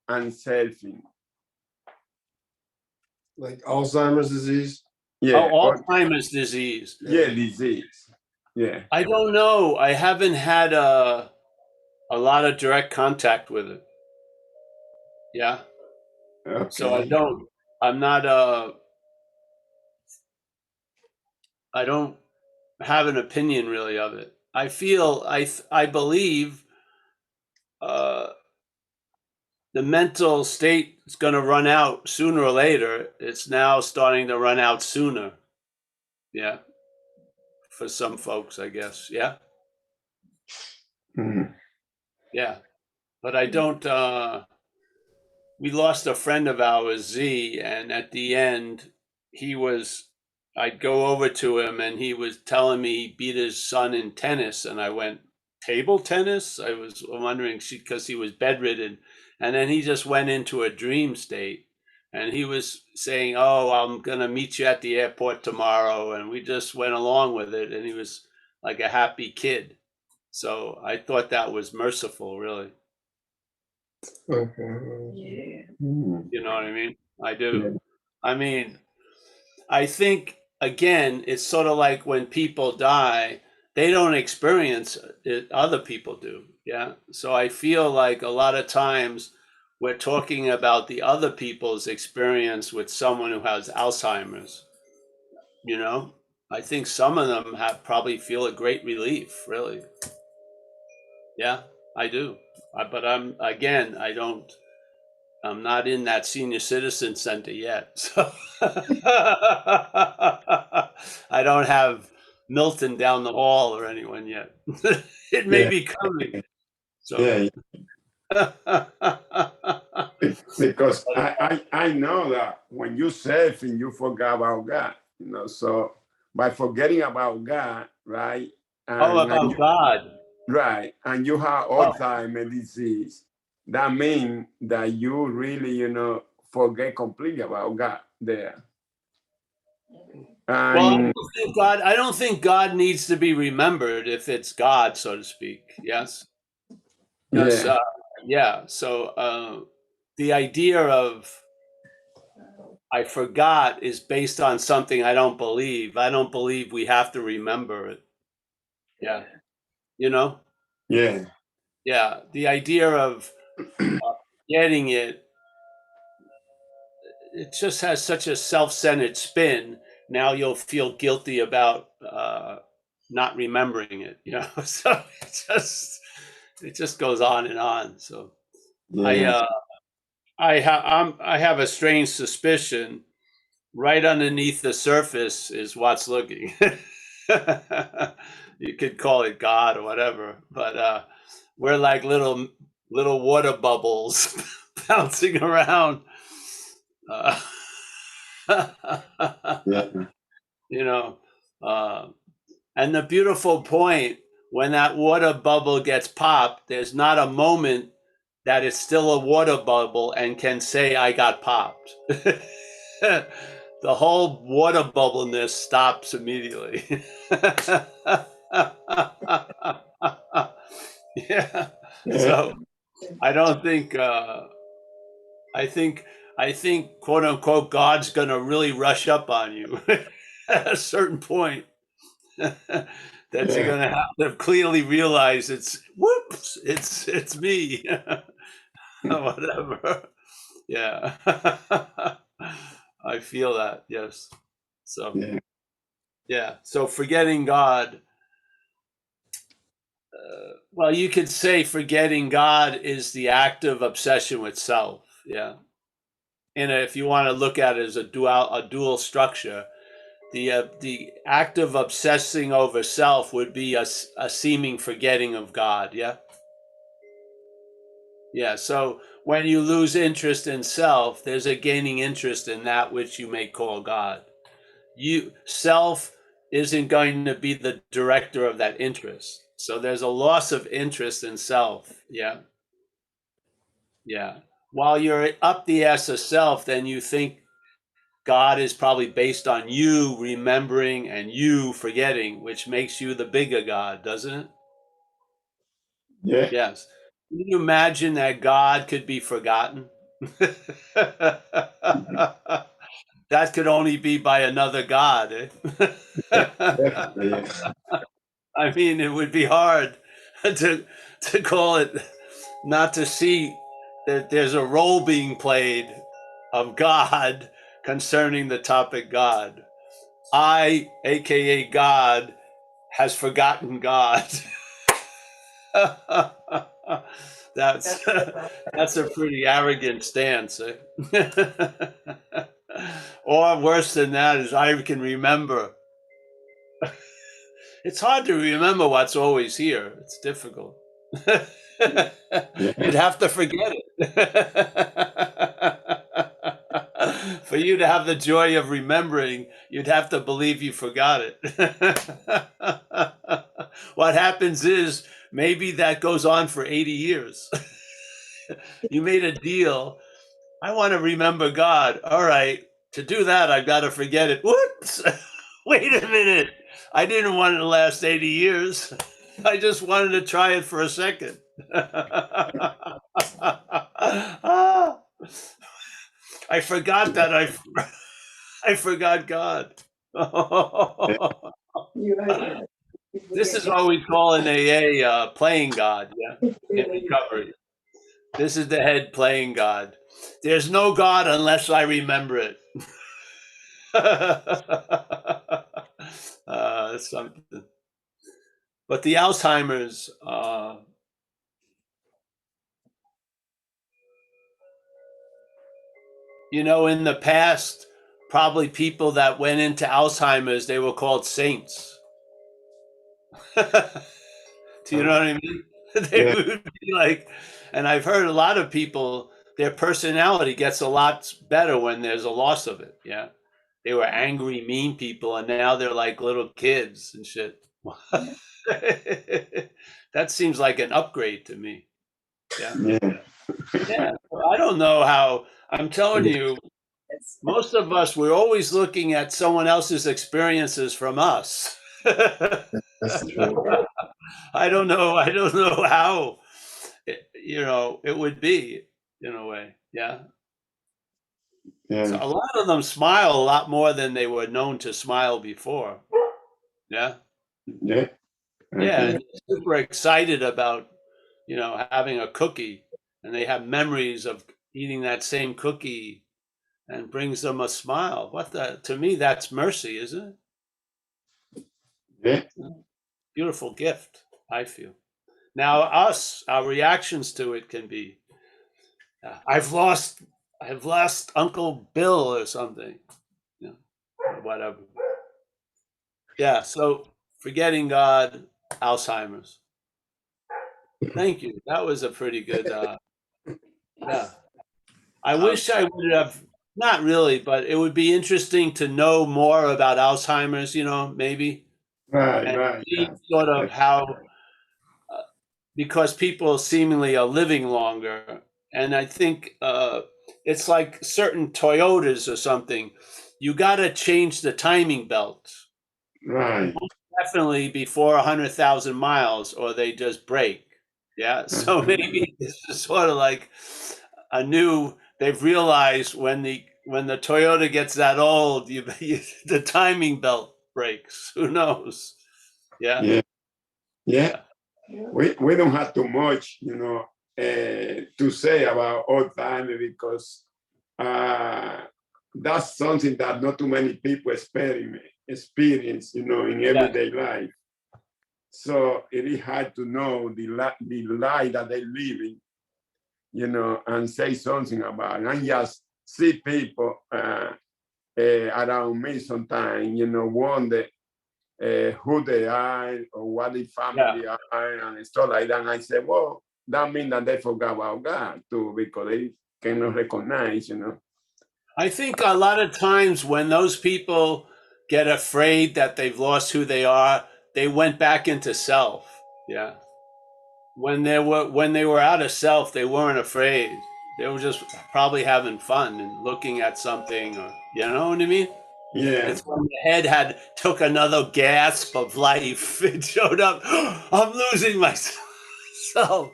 Speaker 6: and selfie?
Speaker 7: Like Alzheimer's disease?
Speaker 6: Yeah.
Speaker 1: Oh, Alzheimer's disease.
Speaker 6: Yeah, disease. Yeah.
Speaker 1: I don't know. I haven't had a lot of direct contact with it. Yeah.
Speaker 6: Okay.
Speaker 1: So I don't have an opinion really of it. I feel, I believe the mental state is going to run out sooner or later. It's now starting to run out sooner. Yeah. For some folks, I guess. Yeah.
Speaker 6: Mhm.
Speaker 1: Yeah. But I don't, we lost a friend of ours, Z, and at the end, I'd go over to him and he was telling me he beat his son in tennis. And I went, table tennis? I was wondering, because he was bedridden. And then he just went into a dream state. And he was saying, oh, I'm going to meet you at the airport tomorrow. And we just went along with it. And he was like a happy kid. So I thought that was merciful, really.
Speaker 7: Okay.
Speaker 6: Mhm.
Speaker 1: You know what I mean? I do.
Speaker 6: Yeah.
Speaker 1: I mean, I think, again, it's sort of like when people die, they don't experience it, other people do. Yeah. So I feel like a lot of times we're talking about the other people's experience with someone who has Alzheimer's. I think some of them probably feel a great relief, really. Yeah, I do. But I'm not in that senior citizen center yet. So I don't have Milton down the hall or anyone yet. It may be coming. So
Speaker 6: Yeah, because I know that when you surfing, you forget about God, so by forgetting about God, right?
Speaker 1: oh, about God.
Speaker 6: Right, and you have Alzheimer's disease, that means that you really, forget completely about God there.
Speaker 1: Well,
Speaker 6: And
Speaker 1: I don't think God needs to be remembered if it's God, so to speak. Yes. Because,
Speaker 6: yeah,
Speaker 1: So the idea of I forgot is based on something I don't believe. I don't believe we have to remember it. Yeah. You know?
Speaker 6: yeah,
Speaker 1: Yeah. The idea of getting it just has such a self-centered spin. Now you'll feel guilty about not remembering it, So it just goes on and on. So
Speaker 6: yeah,
Speaker 1: I have a strange suspicion right underneath the surface is what's looking. You could call it God or whatever, but we're like little water bubbles bouncing around. Uh,
Speaker 6: yeah,
Speaker 1: you know, and the beautiful point when that water bubble gets popped, there's not a moment that it's still a water bubble and can say, I got popped. The whole water bubbleness stops immediately. Yeah. So I don't think, I think quote unquote, God's going to really rush up on you at a certain point. That you're
Speaker 6: yeah,
Speaker 1: gonna have to clearly realize it's me. Whatever. Yeah. I feel that, yes. So
Speaker 6: yeah,
Speaker 1: yeah. So forgetting God, well, you could say forgetting God is the active obsession with self. Yeah. And if you want to look at it as a dual structure, the act of obsessing over self would be a seeming forgetting of God. Yeah. Yeah. So when you lose interest in self, there's a gaining interest in that which you may call God. Self isn't going to be the director of that interest. So there's a loss of interest in self. Yeah. Yeah. While you're up the ass of self, then you think God is probably based on you remembering and you forgetting, which makes you the bigger God, doesn't it?
Speaker 6: yeah,
Speaker 1: Yes. Can you imagine that God could be forgotten? That could only be by another God.
Speaker 6: definitely, yeah,
Speaker 1: I mean, it would be hard to call it, not to see that there's a role being played of God concerning the topic God. I, aka God, has forgotten God. That's that's a pretty arrogant stance. Or worse than that is I can remember. It's hard to remember what's always here. It's difficult. You'd have to forget it. For you to have the joy of remembering, you'd have to believe you forgot it. What happens is maybe that goes on for 80 years. You made a deal. I want to remember God. All right. To do that, I've got to forget it. Whoops. Wait a minute. I didn't want it to last 80 years. I just wanted to try it for a second. I forgot that I forgot God. This is what we call in AA playing God, yeah, in recovery. This is the head playing God. There's no God unless I remember it. That's something. But the Alzheimer's, in the past, probably people that went into Alzheimer's, they were called saints. Do you know what I mean? They
Speaker 6: yeah,
Speaker 1: would be like, and I've heard a lot of people, their personality gets a lot better when there's a loss of it. Yeah. They were angry, mean people, and now they're like little kids and shit. That seems like an upgrade to me. Yeah.
Speaker 6: yeah,
Speaker 1: Yeah. I don't know how. I'm telling you, most of us, we're always looking at someone else's experiences from us.
Speaker 7: That's true.
Speaker 1: I don't know how, it would be in a way. Yeah. So
Speaker 6: Yeah.
Speaker 1: a lot of them smile a lot more than they were known to smile before. Yeah.
Speaker 6: Yeah.
Speaker 1: Yeah. And they're super excited about, having a cookie, and they have memories of eating that same cookie, and brings them a smile. To me, that's mercy, isn't
Speaker 6: Yeah.
Speaker 1: it? Beautiful gift, I feel. Now, our reactions to it can be, I've lost Uncle Bill or something, or whatever. Yeah. So forgetting God, Alzheimer's. Thank you. That was a pretty good. Yeah. I wish I would have, not really, but it would be interesting to know more about Alzheimer's. Maybe,
Speaker 6: Right.
Speaker 1: and
Speaker 6: Right.
Speaker 1: see sort of how, because people seemingly are living longer. And I think it's like certain Toyotas or something. You got to change the timing belt
Speaker 6: Right.
Speaker 1: definitely before 100,000 miles, or they just break. Yeah. So maybe it's just sort of like they've realized when the Toyota gets that old, the timing belt breaks. Who knows? Yeah.
Speaker 6: Yeah. Yeah.
Speaker 1: Yeah.
Speaker 6: We don't have too much, to say about Alzheimer because that's something that not too many people experience, in everyday life. So it is hard to know the life that they're living, and say something about it. And just see people around me sometimes, wonder who they are or what the family are and stuff like that. And I said, well, that means that they forgot about God too, because they cannot recognize,
Speaker 1: I think a lot of times when those people get afraid that they've lost who they are, they went back into self. Yeah. When they were out of self, they weren't afraid. They were just probably having fun and looking at something, or you know what I mean?
Speaker 6: Yeah.
Speaker 1: It's when the head took another gasp of life. It showed up. I'm losing myself.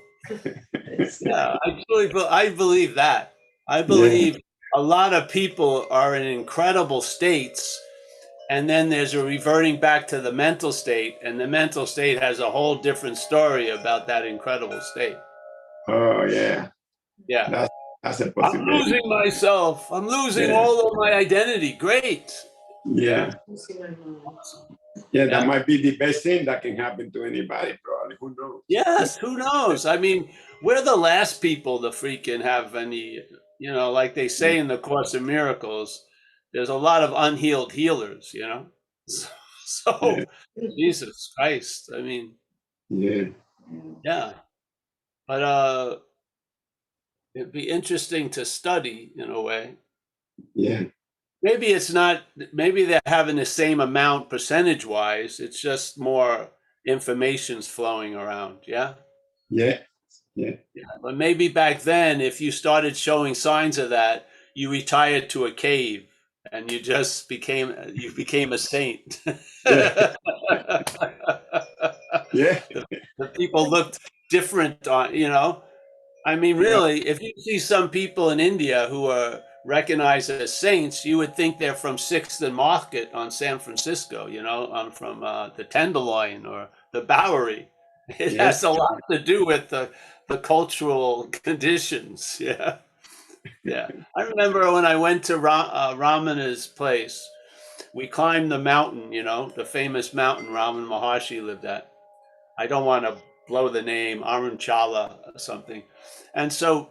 Speaker 1: Yeah, I believe that. I believe a lot of people are in incredible states, and then there's a reverting back to the mental state, and the mental state has a whole different story about that incredible state.
Speaker 6: Oh yeah.
Speaker 1: Yeah.
Speaker 6: That's a
Speaker 1: I'm
Speaker 6: possibility.
Speaker 1: losing myself. I'm losing
Speaker 6: Yeah.
Speaker 1: all of my identity. Great.
Speaker 6: Yeah. Yeah, that might be the best thing that can happen to anybody, probably. Who knows?
Speaker 1: Yes, who knows? I mean, we're the last people to freaking have any, like they say in the Course of Miracles, there's a lot of unhealed healers, So, Jesus Christ. I mean,
Speaker 6: Yeah.
Speaker 1: yeah. But it'd be interesting to study in a way.
Speaker 6: Yeah.
Speaker 1: Maybe they're having the same amount percentage wise. It's just more information's flowing around. Yeah.
Speaker 6: Yeah. Yeah.
Speaker 1: Yeah. But maybe back then, if you started showing signs of that, you retired to a cave and you just became a saint.
Speaker 6: Yeah. Yeah.
Speaker 1: The people looked different I mean, really, if you see some people in India who are recognized as saints, you would think they're from 6th and Market on San Francisco, from the Tenderloin or the Bowery. It has a lot to do with the cultural conditions. Yeah. Yeah. I remember when I went to Ramana's place, we climbed the mountain, the famous mountain Ramana Maharshi lived at. I don't want to blow the name, Arunchala or something. And so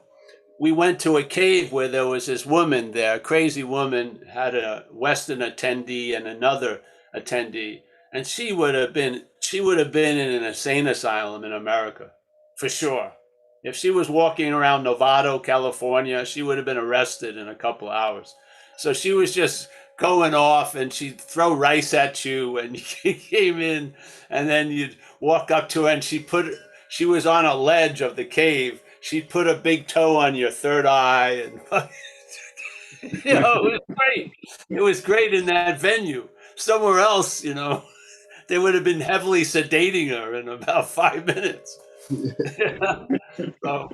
Speaker 1: we went to a cave where there was this woman there, a crazy woman, had a Western attendee and another attendee. And she would have been in an insane asylum in America, for sure. If she was walking around Novato, California, she would have been arrested in a couple hours. So she was just going off, and she'd throw rice at you and you came in, and then you'd walk up to her and she was on a ledge of the cave. She'd put a big toe on your third eye and You know, it was great. It was great in that venue. Somewhere else, you know, they would have been heavily sedating her in about 5 minutes. So,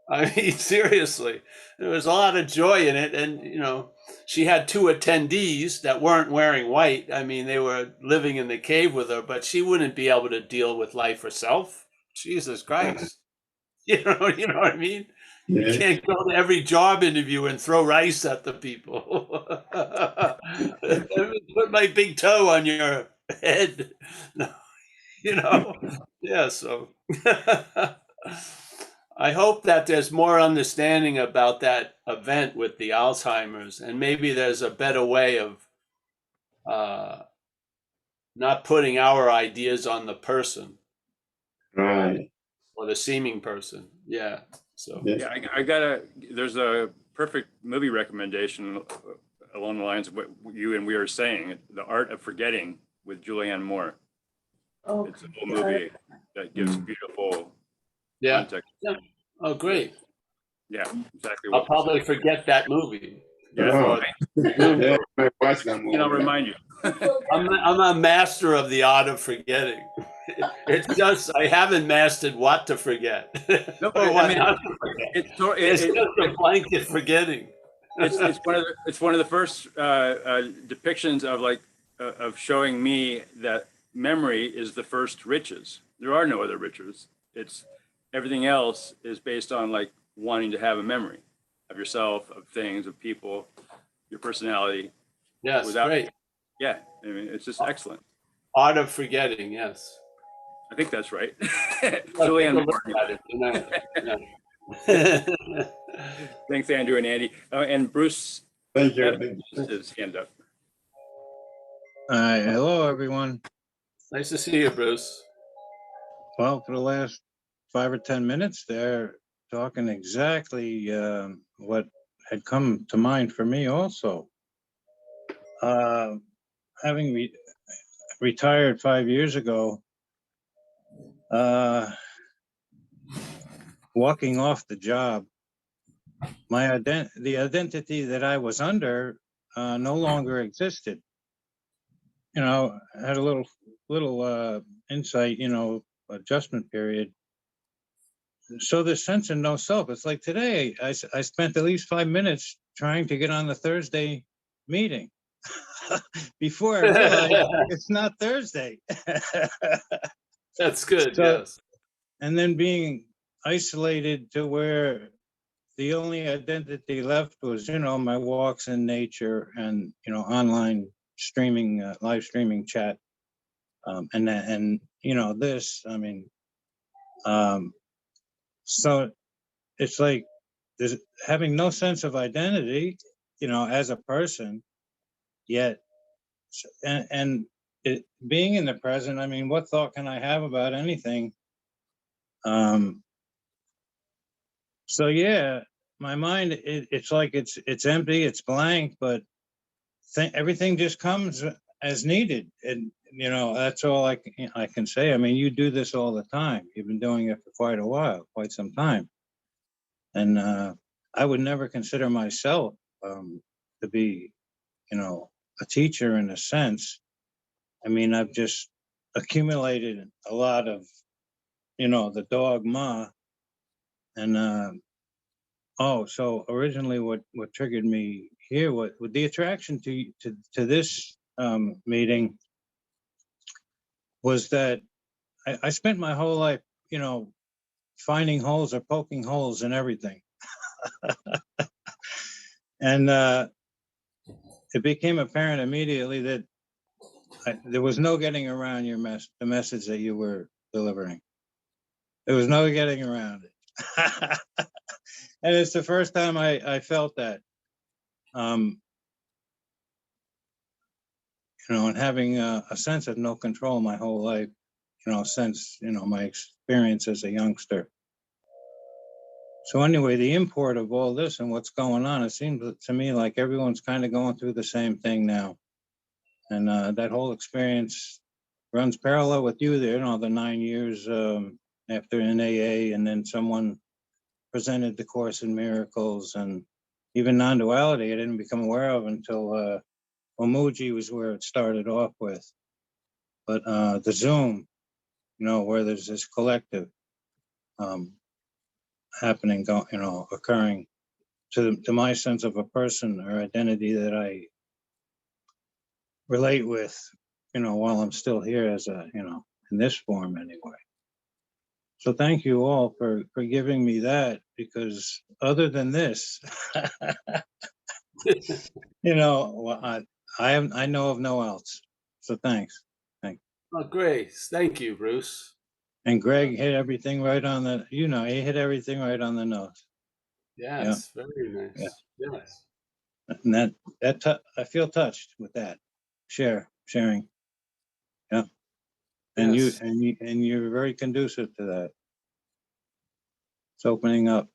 Speaker 1: I mean, seriously, there was a lot of joy in it. And, you know, she had 2 attendees that weren't wearing white. I mean, they were living in the cave with her, but she wouldn't be able to deal with life herself. Jesus Christ. You know what I mean? You
Speaker 6: Yeah.
Speaker 1: can't go to every job interview and throw rice at the people. Put my big toe on your head. No, you know? Yeah, so I hope that there's more understanding about that event with the Alzheimer's, and maybe there's a better way of not putting our ideas on the person
Speaker 6: Right.
Speaker 1: or the seeming person. Yeah. So
Speaker 6: Yes.
Speaker 2: Yeah, there's a perfect movie recommendation along the lines of what you and we are saying, The Art of Forgetting with Julianne Moore.
Speaker 8: Oh,
Speaker 2: It's a whole movie that gives beautiful
Speaker 1: yeah.
Speaker 2: context.
Speaker 1: Yeah. Oh, great.
Speaker 2: Yeah, exactly
Speaker 1: I'll
Speaker 2: what
Speaker 1: probably forget that movie.
Speaker 2: Yeah,
Speaker 6: Oh. Yeah, I watched that movie.
Speaker 2: and I'll remind you.
Speaker 1: I'm a master of the art of forgetting. It's just I haven't mastered what to forget
Speaker 2: No,
Speaker 1: or
Speaker 2: but
Speaker 1: what
Speaker 2: I mean,
Speaker 1: not to forget. It's just a blanket forgetting.
Speaker 2: it's one of the first depictions of of showing me that memory is the first riches. There are no other riches. It's everything else is based on like wanting to have a memory of yourself, of things, of people, your personality.
Speaker 1: Yes, great.
Speaker 2: Yeah, I mean, it's just excellent.
Speaker 1: Art of forgetting. Yes.
Speaker 2: I think that's right.
Speaker 1: Well, take a
Speaker 2: Julianne
Speaker 1: look
Speaker 2: Moore.
Speaker 1: at it tonight. Yeah.
Speaker 2: Thanks, Andrew and Andy. And Bruce
Speaker 6: Thank you.
Speaker 2: had
Speaker 6: Thank you.
Speaker 2: his hand up.
Speaker 9: Hi, hello everyone.
Speaker 1: Nice to see you, Bruce.
Speaker 9: Well, for the last 5 or 10 minutes, they're talking exactly what had come to mind for me also. Having retired 5 years ago, walking off the job, the identity that I was under no longer existed. You know, I had a little insight, you know, adjustment period. So the sense of no self, it's like today, I spent at least 5 minutes trying to get on the Thursday meeting before I realized it's not Thursday.
Speaker 1: That's good.
Speaker 9: So,
Speaker 1: Yes.
Speaker 9: and then being isolated to where the only identity left was, you know, my walks in nature and, you know, online streaming, live streaming chat. And, you know, this, I mean, so it's like there's having no sense of identity, you know, as a person, yet, and being in the present, I mean, what thought can I have about anything? So yeah, my mind, it's like it's empty, it's blank, but everything just comes as needed. And, you know, that's all I can say. I mean, you do this all the time. You've been doing it for quite a while, quite some time. And I would never consider myself to be, you know, a teacher in a sense. I mean, I've just accumulated a lot of, you know, the dogma. And so originally, what triggered me here, what the attraction to this meeting was that I spent my whole life, you know, finding holes or poking holes in everything. And it became apparent immediately that there was no getting around the message that you were delivering. There was no getting around it. And it's the first time I felt that. You know, and having a sense of no control my whole life, you know, since, you know, my experience as a youngster. So anyway, the import of all this and what's going on, it seems to me like everyone's kind of going through the same thing now. And that whole experience runs parallel with you there, you know, the 9 years after in AA, and then someone presented the Course in Miracles, and, even non-duality, I didn't become aware of until Omuji was where it started off with. But the Zoom, where there's this collective happening, occurring to my sense of a person or identity that I relate with, while I'm still here as in this form anyway. So thank you all for giving me that, because other than this, I know of no else. So thanks.
Speaker 1: Oh, great. Thank you, Bruce.
Speaker 9: And Greg hit everything right on the, he hit everything right on the nose.
Speaker 1: Yes, very nice.
Speaker 9: Yeah.
Speaker 1: Yes.
Speaker 9: And I feel touched with that sharing. Yeah. And
Speaker 1: Yes.
Speaker 9: you're very conducive to that. It's opening up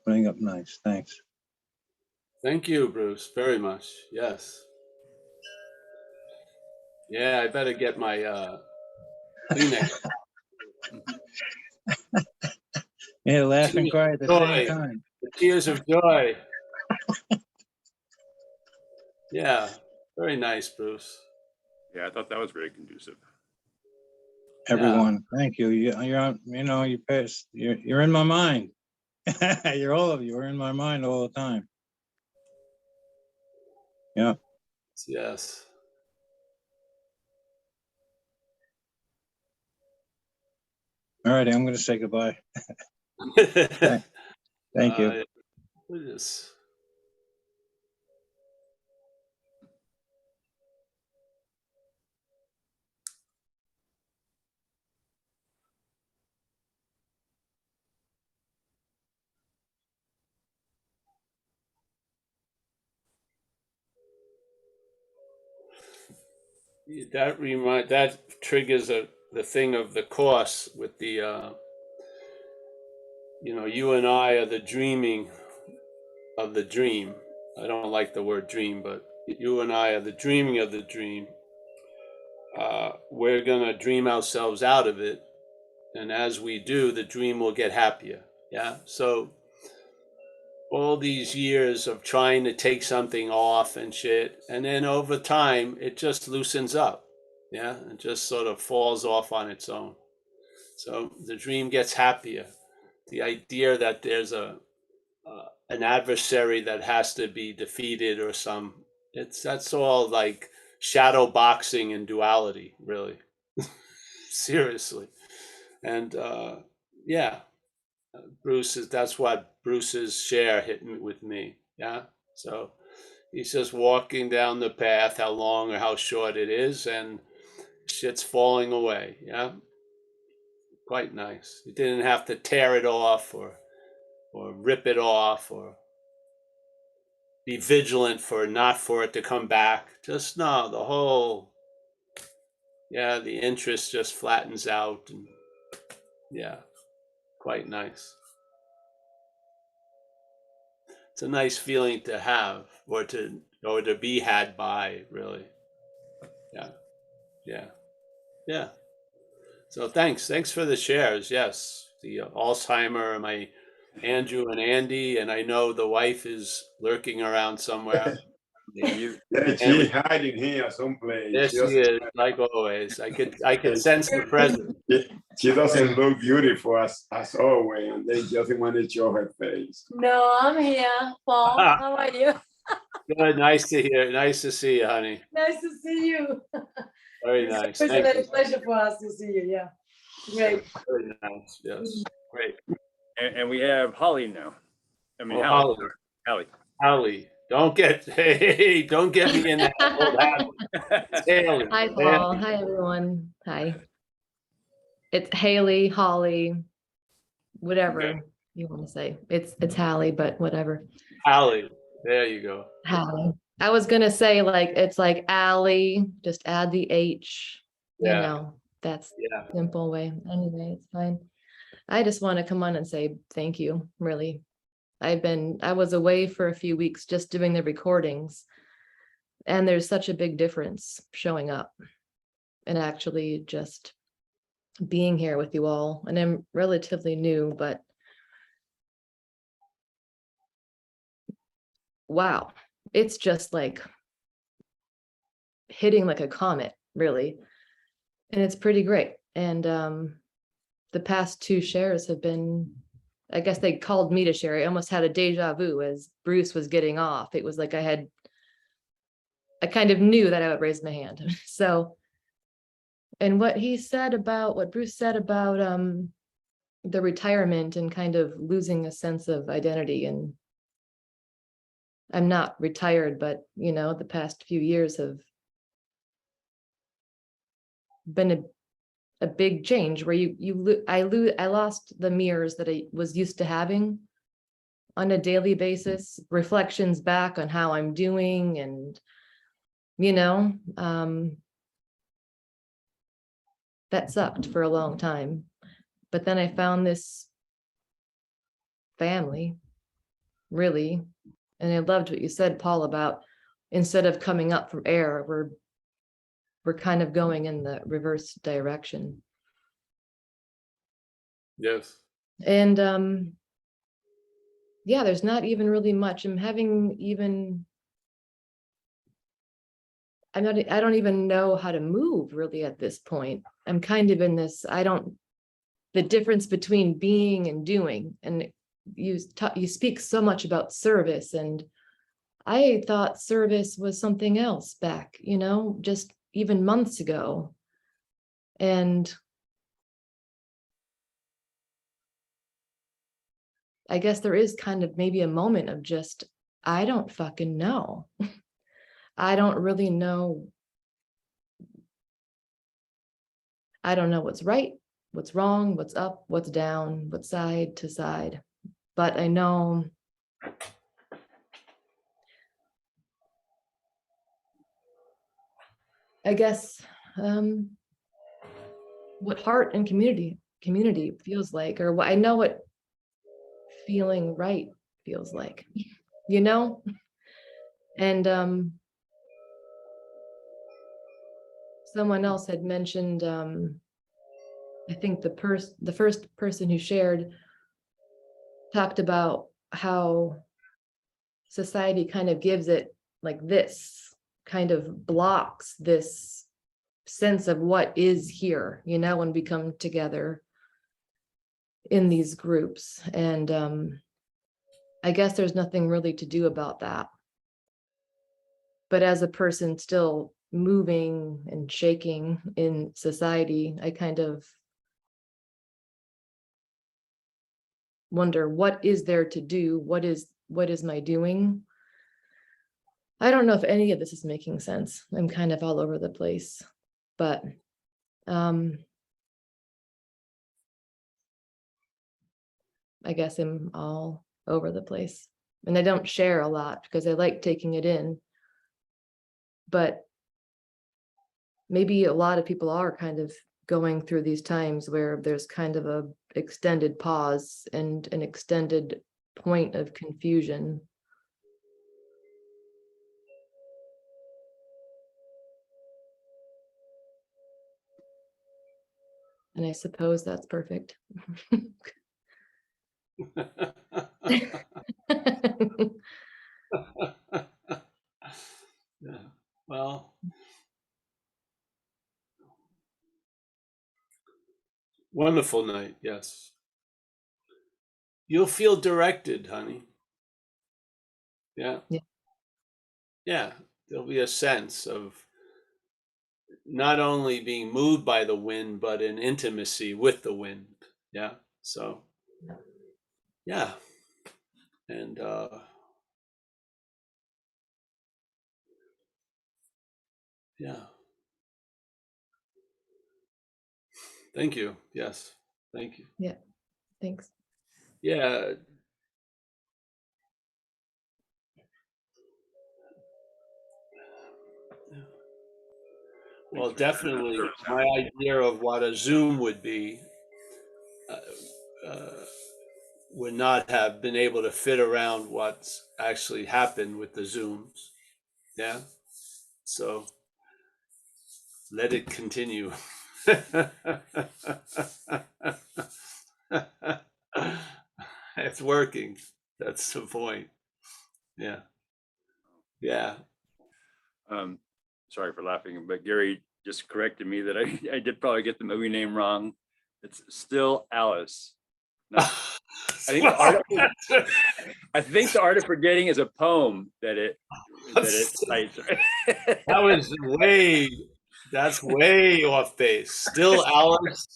Speaker 9: nice. Thanks.
Speaker 1: Thank you, Bruce, very much. Yes. Yeah, I better get my Kleenex.
Speaker 9: Yeah, laugh and cry at the same
Speaker 1: Joy.
Speaker 9: time.
Speaker 1: The tears of joy. Yeah, very nice, Bruce.
Speaker 2: Yeah, I thought that was very conducive.
Speaker 9: Everyone, thank you. You're on, you passed. You're in my mind. You're all of you are in my mind all the time. Yeah.
Speaker 1: Yes.
Speaker 9: All right, I'm going to say goodbye. Thank you.
Speaker 1: What is this? That triggers the thing of the course with the you and I are the dreaming of the dream. I don't like the word dream, but you and I are the dreaming of the dream. We're gonna dream ourselves out of it, and as we do, the dream will get happier. Yeah. So all these years of trying to take something off and shit, and then over time it just loosens up. Yeah, it just sort of falls off on its own. So the dream gets happier. The idea that there's an adversary that has to be defeated or that's all like shadow boxing and duality, really. Seriously. And yeah, that's what Bruce's share hit with me. Yeah. So he's just walking down the path, how long or how short it is, and shit's falling away. Yeah. Quite nice. You didn't have to tear it off or rip it off or be vigilant not for it to come back. Just no, the interest just flattens out, and yeah, quite nice. It's a nice feeling to have or to be had by, really. Yeah. So thanks for the shares. Yes, the Alzheimer, my Andrew and Andy, and I know the wife is lurking around somewhere.
Speaker 6: She's hiding here someplace.
Speaker 1: There she is, like always. I could sense the presence.
Speaker 6: She doesn't look beautiful as always, and they just want to show her face.
Speaker 8: No, I'm here, Paul. How are you?
Speaker 1: Good, nice to hear. Nice to see you, honey.
Speaker 8: Nice to see you.
Speaker 1: Very nice.
Speaker 8: It's a pleasure for us to see you. Yeah, great.
Speaker 1: Very nice. Yes, great.
Speaker 2: And we have Holly now. I mean,
Speaker 1: Hallie. Don't get me in that old habit. It's Haley.
Speaker 10: Hi, Paul. Hi, everyone. Hi. It's Haley, Holly, whatever you want to say. It's Hallie, but whatever.
Speaker 1: Hallie. There you go.
Speaker 10: Hallie. I was gonna say it's like Allie. Just add the H.
Speaker 1: Yeah.
Speaker 10: That's the simple way. Anyway, it's fine. I just want to come on and say thank you. Really. I was away for a few weeks just doing the recordings, and there's such a big difference showing up and actually just being here with you all. And I'm relatively new, but wow, it's just like hitting like a comet, really. And it's pretty great. And the past two shares have been, I guess they called me to share. I almost had a deja vu as Bruce was getting off. It was like I kind of knew that I would raise my hand. So, and what Bruce said about the retirement and kind of losing a sense of identity. And I'm not retired, but you know, the past few years have been a big change where I lost the mirrors that I was used to having on a daily basis, reflections back on how I'm doing, and you know, that sucked for a long time. But then I found this family, really, and I loved what you said, Paul, about instead of coming up from air, we're kind of going in the reverse direction.
Speaker 1: Yes.
Speaker 10: And yeah, there's not even really much. I don't even know how to move really at this point. I'm kind of in this, the difference between being and doing. And you speak so much about service, and I thought service was something else back, you know, just even months ago. And I guess there is kind of maybe a moment of just, I don't fucking know. I don't really know. I don't know what's right, what's wrong, what's up, what's down, what's side to side. But I know I guess what heart and community feels like, or what I know what feeling right feels like, you know? And someone else had mentioned, I think the first person who shared talked about how society kind of gives it like this, kind of blocks this sense of what is here, you know, when we come together in these groups. And I guess there's nothing really to do about that. But as a person still moving and shaking in society, I kind of wonder, what is there to do? What is my doing? I don't know if any of this is making sense. I'm kind of all over the place, but I guess I'm all over the place. And I don't share a lot because I like taking it in. But maybe a lot of people are kind of going through these times where there's kind of a extended pause and an extended point of confusion. And I suppose that's perfect.
Speaker 1: Yeah. Well, wonderful night. Yes. You'll feel directed, honey. Yeah.
Speaker 10: Yeah.
Speaker 1: Yeah. There'll be a sense of not only being moved by the wind, but in intimacy with the wind. Yeah. So, yeah. And yeah. Thank you. Yes. Thank you.
Speaker 10: Yeah. Thanks.
Speaker 1: Yeah. Well, definitely my idea of what a Zoom would be would not have been able to fit around what's actually happened with the Zooms. Yeah. So let it continue. It's working. That's the point. Yeah. Yeah.
Speaker 2: Sorry for laughing, but Gary just corrected me that I did probably get the movie name wrong. It's Still Alice. No, I think the Art of Forgetting is a poem that it cites.
Speaker 1: That was that's way off base. Still Alice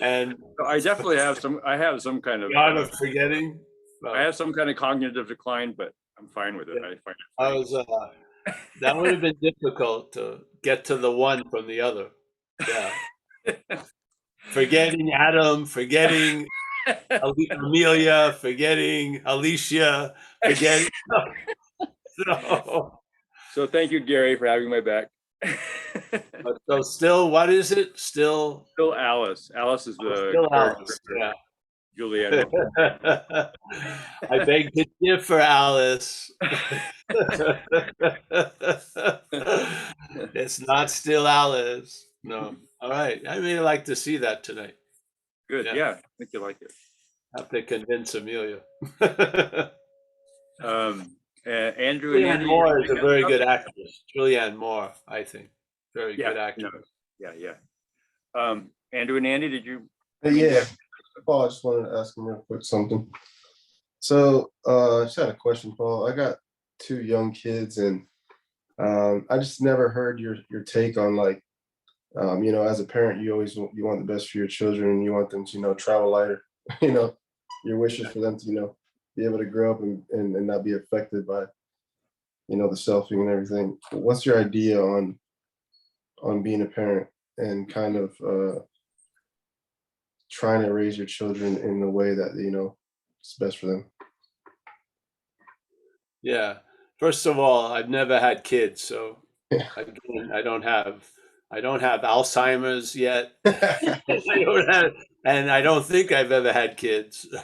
Speaker 1: and
Speaker 2: So I definitely have some. I have some kind of.
Speaker 1: the Art of Forgetting.
Speaker 2: I have some kind of cognitive decline, but I'm fine with it. I find it
Speaker 1: I
Speaker 2: funny.
Speaker 1: was that would have been difficult to get to the one from the other. Yeah. Forgetting Adam, forgetting Amelia, forgetting Alicia, forgetting.
Speaker 2: So thank you, Gary, for having my back.
Speaker 1: So still, what is it? Still
Speaker 2: Alice. Alice is the
Speaker 1: still
Speaker 2: character
Speaker 1: Alice.
Speaker 2: for
Speaker 1: Yeah.
Speaker 2: Juliet.
Speaker 1: I beg to differ, Alice. It's not still Alice. No. All right. I really like to see that tonight.
Speaker 2: Good.
Speaker 1: Yeah.
Speaker 2: Yeah, I think you like it.
Speaker 1: Have to convince Amelia.
Speaker 2: Andrew and
Speaker 1: Julianne
Speaker 2: Andy.
Speaker 1: Moore is a very good actress. Julianne Moore, I think. Very good actress.
Speaker 2: Yeah. Andrew and Andy, did you?
Speaker 7: Yeah. Paul, I just wanted to ask him real quick something. So I just had a question, Paul. I got 2 young kids, and I just never heard your take on, like, as a parent, you want the best for your children, and you want them to, travel lighter, your wishes for them to, be able to grow up and not be affected by, the selfing and everything. What's your idea on being a parent and kind of trying to raise your children in a way that, is best for them?
Speaker 1: Yeah. First of all, I've never had kids, so again, I don't have Alzheimer's yet. And I don't think I've ever had kids.
Speaker 6: So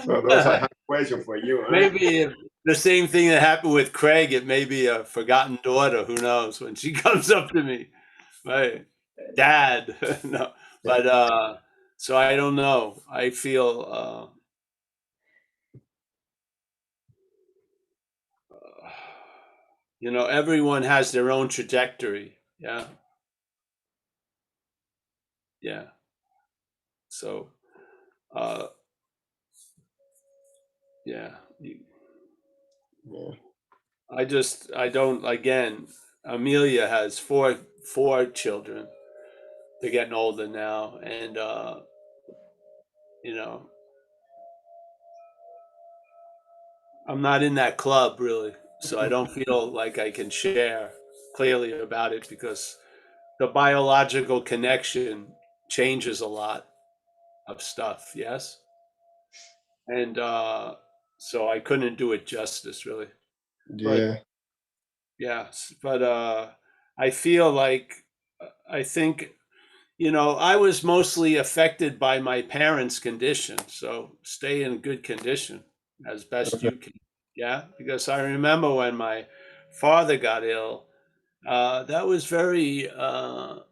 Speaker 6: those are hard questions for you. Huh?
Speaker 1: Maybe the same thing that happened with Craig. It may be a forgotten daughter. Who knows? When she comes up to me, right, Dad. No, but so I don't know. I feel everyone has their own trajectory. Yeah. Yeah. So, yeah. I don't, again, Amelia has four children. They're getting older now. And, I'm not in that club really. So I don't feel like I can share clearly about it because the biological connection changes a lot of stuff. Yes. And, so I couldn't do it justice really.
Speaker 7: Yeah.
Speaker 1: Yes, but I feel like I think I was mostly affected by my parents' condition, so stay in good condition as best you can. Yeah, because I remember when my father got ill, that was very, of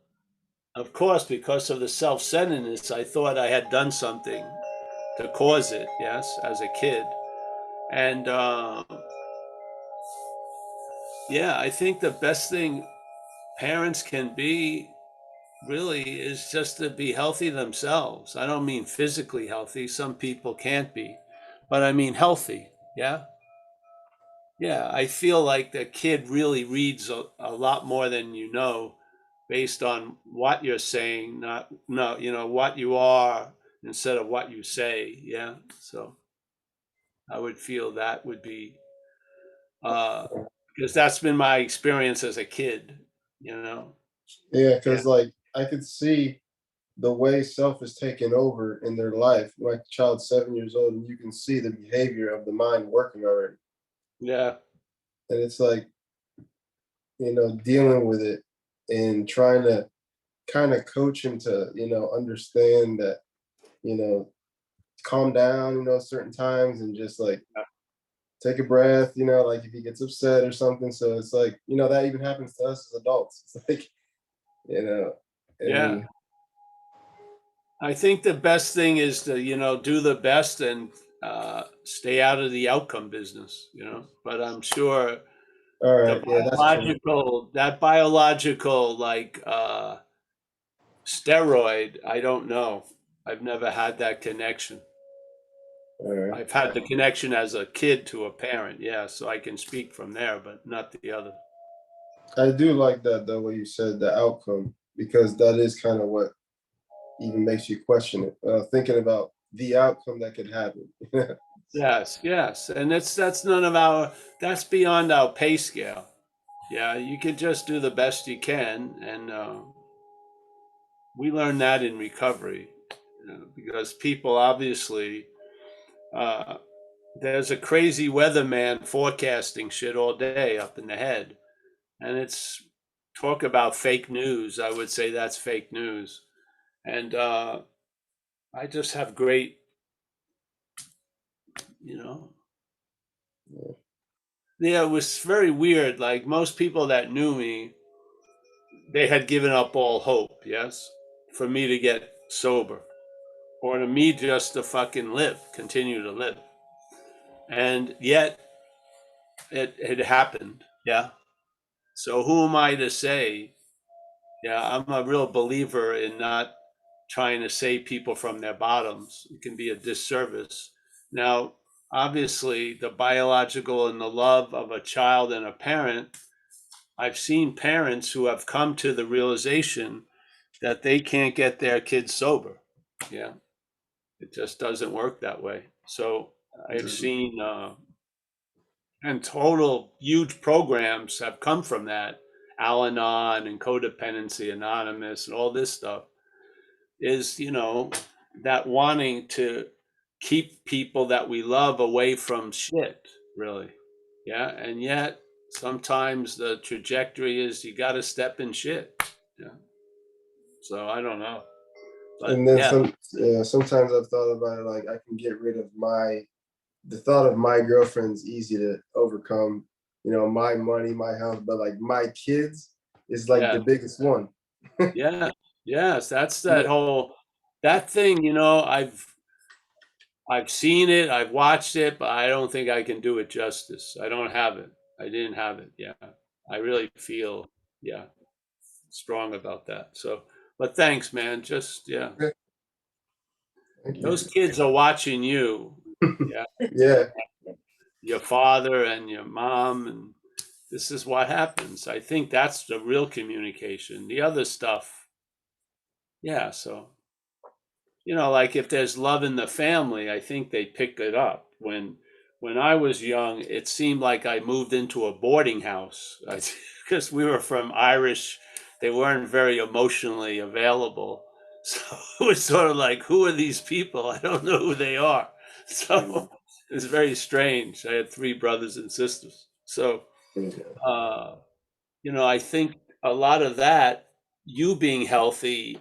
Speaker 1: course, because of the self-centeredness. I thought I had done something to cause it. Yes, as a kid, and yeah, I think the best thing parents can be really is just to be healthy themselves. I don't mean physically healthy. Some people can't be, but I mean healthy. Yeah. Yeah. I feel like the kid really reads a lot more than based on what you're saying, not, no, what you are instead of what you say. Yeah. So I would feel that would be, because that's been my experience as a kid,
Speaker 7: Yeah, because like I could see the way self is taken over in their life. Like a child's 7 years old, and you can see the behavior of the mind working already.
Speaker 1: Yeah.
Speaker 7: And it's like, dealing with it and trying to kind of coach him to, understand that, calm down, certain times and just like take a breath, like if he gets upset or something. So it's like, that even happens to us as adults. It's like,
Speaker 1: Yeah. I think the best thing is to, do the best and stay out of the outcome business, you know. But I'm sure
Speaker 7: All
Speaker 1: the
Speaker 7: right. Yeah, that's true.
Speaker 1: biological like steroid, I don't know. I've never had that connection.
Speaker 7: All right.
Speaker 1: I've had the connection as a kid to a parent, yeah, so I can speak from there, but not the other.
Speaker 7: I do like that the way you said the outcome, because that is kind of what even makes you question it. Thinking about the outcome that could happen.
Speaker 1: Yes, yes, and that's none of our, that's beyond our pay scale. Yeah, you can just do the best you can, and we learn that in recovery, you know, because people obviously, there's a crazy weatherman forecasting shit all day up in the head, and it's talk about fake news. I would say that's fake news, and I just have great, you know. Yeah, it was very weird. Like most people that knew me, they had given up all hope, yes, for me to get sober or to me just to fucking live, continue to live. And yet it happened, yeah. So who am I to say? Yeah, I'm a real believer in not trying to save people from their bottoms. It can be a disservice. Now, obviously, the biological and the love of a child and a parent, I've seen parents who have come to the realization that they can't get their kids sober. Yeah, it just doesn't work that way. So I've seen, and total huge programs have come from that. Al-Anon and Codependency Anonymous and all this stuff is, you know, that wanting to keep people that we love away from shit, really. Yeah. And yet sometimes the trajectory is you got to step in shit. Yeah. So I don't know. But
Speaker 7: And then
Speaker 1: yeah.
Speaker 7: sometimes I've thought about it, like I can get rid of the thought of my girlfriend's easy to overcome, you know, my money, my health, but like my kids is like
Speaker 1: Yeah.
Speaker 7: the biggest one.
Speaker 1: Yeah. Yes. That's that whole, that thing, you know, I've seen it, I've watched it, but I don't think I can do it justice. I don't have it. I didn't have it. Yeah. I really feel, yeah, strong about that. So, but thanks, man. Just, yeah.
Speaker 7: Okay. Thank you.
Speaker 1: Those kids are watching you. Yeah.
Speaker 7: Yeah.
Speaker 1: Your father and your mom. And this is what happens. I think that's the real communication. The other stuff, yeah. So, you know, like if there's love in the family, I think they pick it up. When I was young, it seemed like I moved into a boarding house because we were from Irish. They weren't very emotionally available. So it was sort of like, who are these people? I don't know who they are. So it was very strange. I had 3 brothers and sisters. So, you know, I think a lot of that, you being healthy,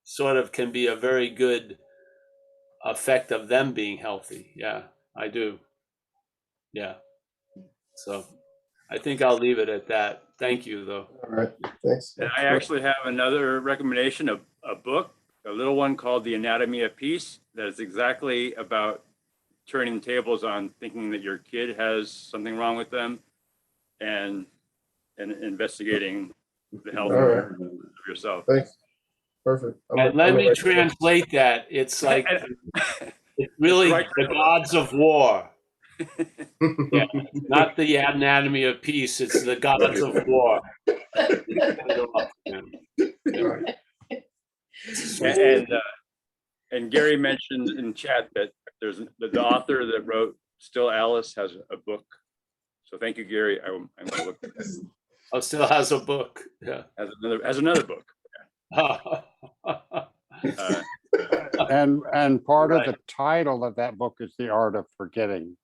Speaker 1: sort of can be a very good effect of them being healthy. Yeah, I do. Yeah. So I think I'll leave it at that. Thank you, though.
Speaker 7: All right. Thanks.
Speaker 2: And I actually have another recommendation of a book, a little one called The Anatomy of Peace, that is exactly about turning the tables on thinking that your kid has something wrong with them and investigating the health
Speaker 7: All right.
Speaker 2: of yourself.
Speaker 7: Thanks. Perfect.
Speaker 1: And let me translate that. It's like, it's really the gods of war. Yeah, not the anatomy of peace. It's the gods of war.
Speaker 2: And Gary mentioned in chat that there's the author that wrote Still Alice has a book. So thank you, Gary. I'm going to look at this.
Speaker 1: Oh, still has a book. Yeah.
Speaker 2: Has another book.
Speaker 11: And part of the title of that book is The Art of Forgetting.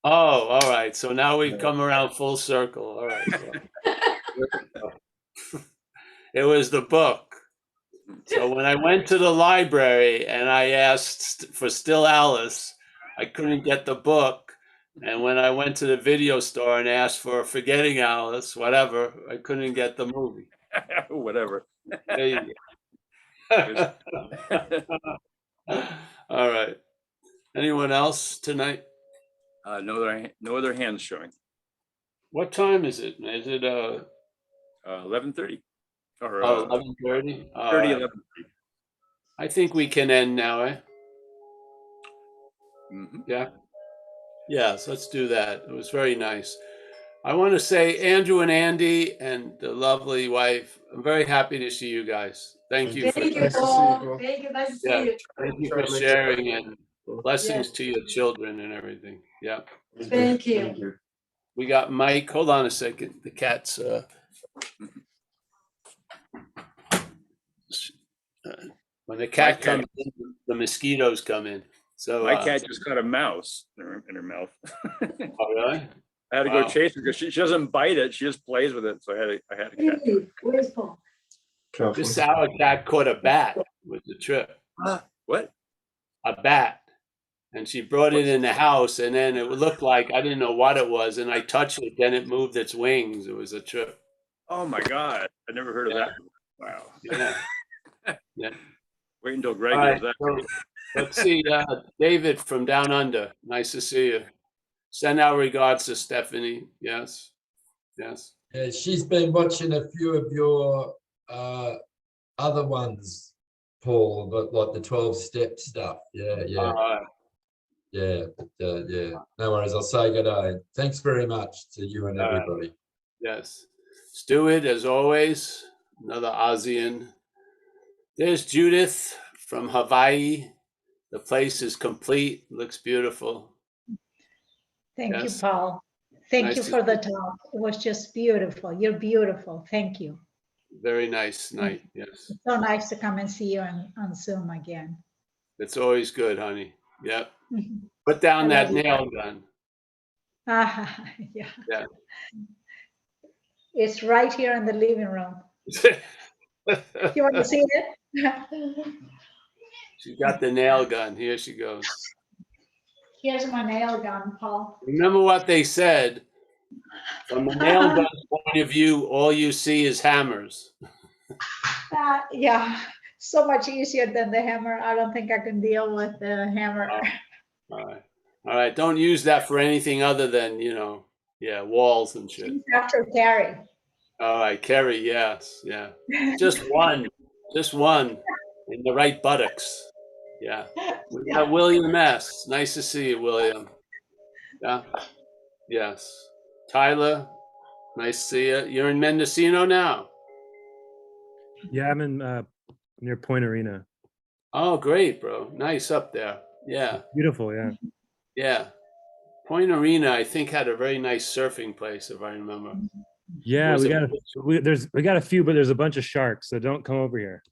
Speaker 1: Oh, all right. So now we've come around full circle. All right. It was the book. So when I went to the library and I asked for Still Alice, I couldn't get the book. And when I went to the video store and asked for Forgetting Alice, whatever, I couldn't get the movie.
Speaker 2: Whatever.
Speaker 1: There you go. All right. Anyone else tonight?
Speaker 2: No other hands showing.
Speaker 1: What time is it? Is it
Speaker 2: 11:30 or
Speaker 1: 11:30?
Speaker 2: 30, 11:30.
Speaker 1: I think we can end now, eh? Yeah. Yes, let's do that. It was very nice. I want to say, Andrew and Andy and the lovely wife, I'm very happy to see you guys. Thank you for
Speaker 8: Thank you,
Speaker 7: Nice to see you,
Speaker 8: Paul.
Speaker 7: Paul.
Speaker 8: Thank you. Nice to
Speaker 1: Yeah.
Speaker 8: see you.
Speaker 1: Thank you
Speaker 7: Try
Speaker 1: for
Speaker 7: to make it
Speaker 1: sharing and blessings
Speaker 8: Yes.
Speaker 1: to your children and everything. Yeah.
Speaker 8: Thank you.
Speaker 1: We got Mike. Hold on a second. The cat's when the cat
Speaker 2: cat-
Speaker 1: comes in, the mosquitoes come in. So
Speaker 2: My cat just caught a mouse in her mouth.
Speaker 1: oh, really?
Speaker 2: I had to
Speaker 1: Wow.
Speaker 2: go chase her because she doesn't bite it. She just plays with it. So I had to catch her.
Speaker 8: Hey, where's Paul?
Speaker 1: This sour cat caught a bat with the trip.
Speaker 2: What?
Speaker 1: A bat. And she brought it in the house, and then it looked like I didn't know what it was, and I touched it, then it moved its wings. It was a trip.
Speaker 2: Oh my God. I never heard of
Speaker 1: Yeah.
Speaker 2: that. Wow.
Speaker 1: Yeah. Yeah.
Speaker 2: Wait until Greg
Speaker 1: All right,
Speaker 2: knows that.
Speaker 1: so let's see, David from Down Under. Nice to see you. Send our regards to Stephanie. Yes. Yes.
Speaker 12: Yeah, she's been watching a few of your other ones, Paul, but like the 12-step stuff. Yeah, yeah.
Speaker 1: All right.
Speaker 12: Yeah, but, yeah. No worries. I'll say good day. Thanks very much to you and everybody.
Speaker 1: Yes. Stuart, as always, another ASEAN. There's Judith from Hawaii. The place is complete. Looks beautiful.
Speaker 13: Thank
Speaker 1: Yes.
Speaker 13: you, Paul. Thank
Speaker 1: Nice
Speaker 13: you
Speaker 1: to
Speaker 13: for the
Speaker 1: see you.
Speaker 13: talk. It was just beautiful. You're beautiful. Thank you.
Speaker 1: Very nice night. Yes.
Speaker 13: So nice to come and see you on Zoom again.
Speaker 1: It's always good, honey. Yep.
Speaker 13: Mhm.
Speaker 1: Put down
Speaker 13: I
Speaker 1: that
Speaker 13: love you.
Speaker 1: nail gun.
Speaker 13: Yeah,
Speaker 1: Yeah.
Speaker 13: it's right here in the living room. You want to see it?
Speaker 1: She got the nail gun. Here she goes.
Speaker 13: Here's my nail gun, Paul.
Speaker 1: Remember what they said. From the nail gun's point of view, all you see is hammers.
Speaker 13: Yeah, so much easier than the hammer. I don't think I can deal with the hammer.
Speaker 1: All right. All right. Don't use that for anything other than, yeah, walls and shit.
Speaker 13: After Carrie.
Speaker 1: All right. Kerry, yes. Yeah. Just one. Just one in the right buttocks. Yeah. We got William S. Nice to see you, William. Yeah. Yes. Tyler, nice to see you. You're in Mendocino now.
Speaker 14: Yeah, I'm in near Point Arena.
Speaker 1: Oh, great, bro. Nice up there. Yeah.
Speaker 14: Beautiful, yeah.
Speaker 1: Yeah. Point Arena, I think, had a very nice surfing place, if I remember.
Speaker 14: Yeah,
Speaker 1: Was
Speaker 14: we
Speaker 1: it-
Speaker 14: got a few, but there's a bunch of sharks, so don't come over here.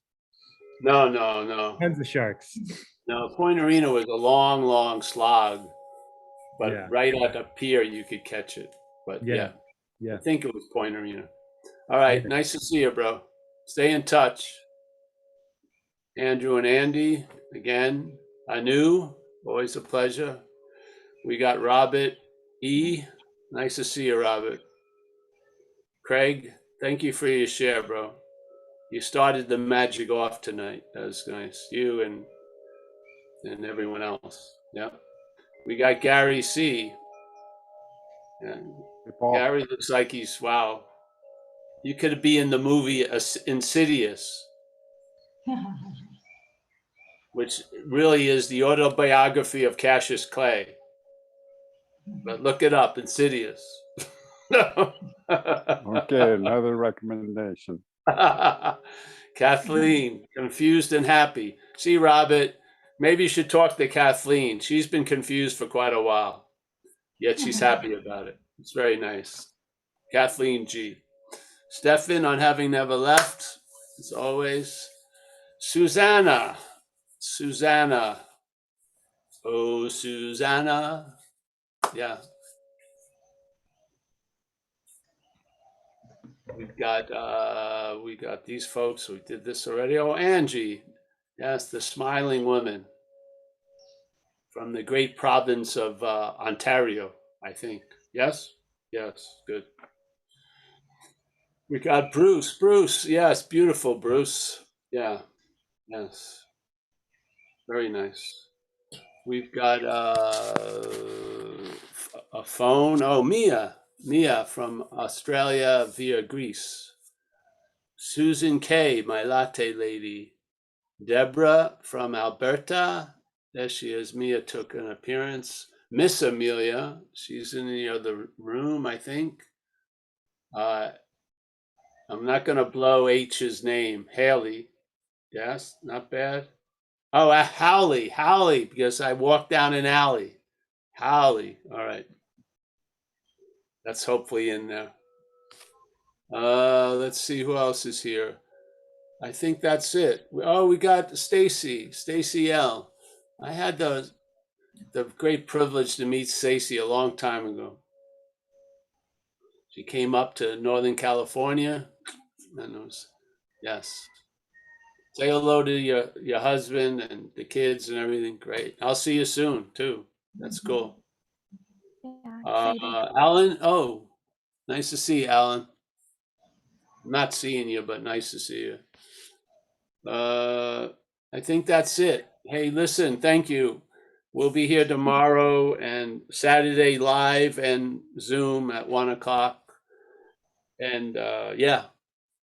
Speaker 1: No, no, no.
Speaker 14: Tons of sharks.
Speaker 1: No, Point Arena was a long, long slog, but
Speaker 14: Yeah.
Speaker 1: right at the pier you could catch it. But yeah,
Speaker 14: Yeah.
Speaker 1: I think it was Point Arena. All right, nice to see you, bro. Stay in touch. Andrew and Andy, again. Anu, always a pleasure. We got Robert E. Nice to see you, Robert. Craig, thank you for your share, bro. You started the magic off tonight. That was nice. You and everyone else. Yeah. We got Gary C. And Gary looks like wow. You could be in the movie Insidious, which really is the autobiography of Cassius Clay. But look it up, Insidious.
Speaker 11: Okay, another recommendation.
Speaker 1: Kathleen, confused and happy. See, Robert, maybe you should talk to Kathleen. She's been confused for quite a while, yet she's happy about it. It's very nice. Kathleen G. Stefan on having never left, as always. Susanna. Oh, Susanna. Yeah. We got these folks. We did this already. Oh, Angie. Yes, the smiling woman from the great province of Ontario, I think. Yes? Yes, good. We got Bruce. Bruce, yes, beautiful Bruce. Yeah, yes. Very nice. We've got a phone. Oh, Mia from Australia via Greece. Susan K, my latte lady. Deborah from Alberta. There she is. Mia took an appearance. Miss Amelia, she's in the other room, I think. I'm not going to blow H's name. Haley. Yes, not bad. Oh, Howley, because I walked down an alley. Howley, all right. That's hopefully in there. Let's see who else is here. I think that's it. Oh, we got Stacy L. I had the great privilege to meet Stacy a long time ago. She came up to Northern California, and it was, yes. Say hello to your husband and the kids and everything. Great. I'll see you soon too. That's cool.
Speaker 8: Yeah, excited.
Speaker 1: Alan. Oh, nice to see you, Alan. I'm not seeing you, but nice to see you. I think that's it. Hey, listen, thank you. We'll be here tomorrow and Saturday live and Zoom at 1 o'clock. And yeah,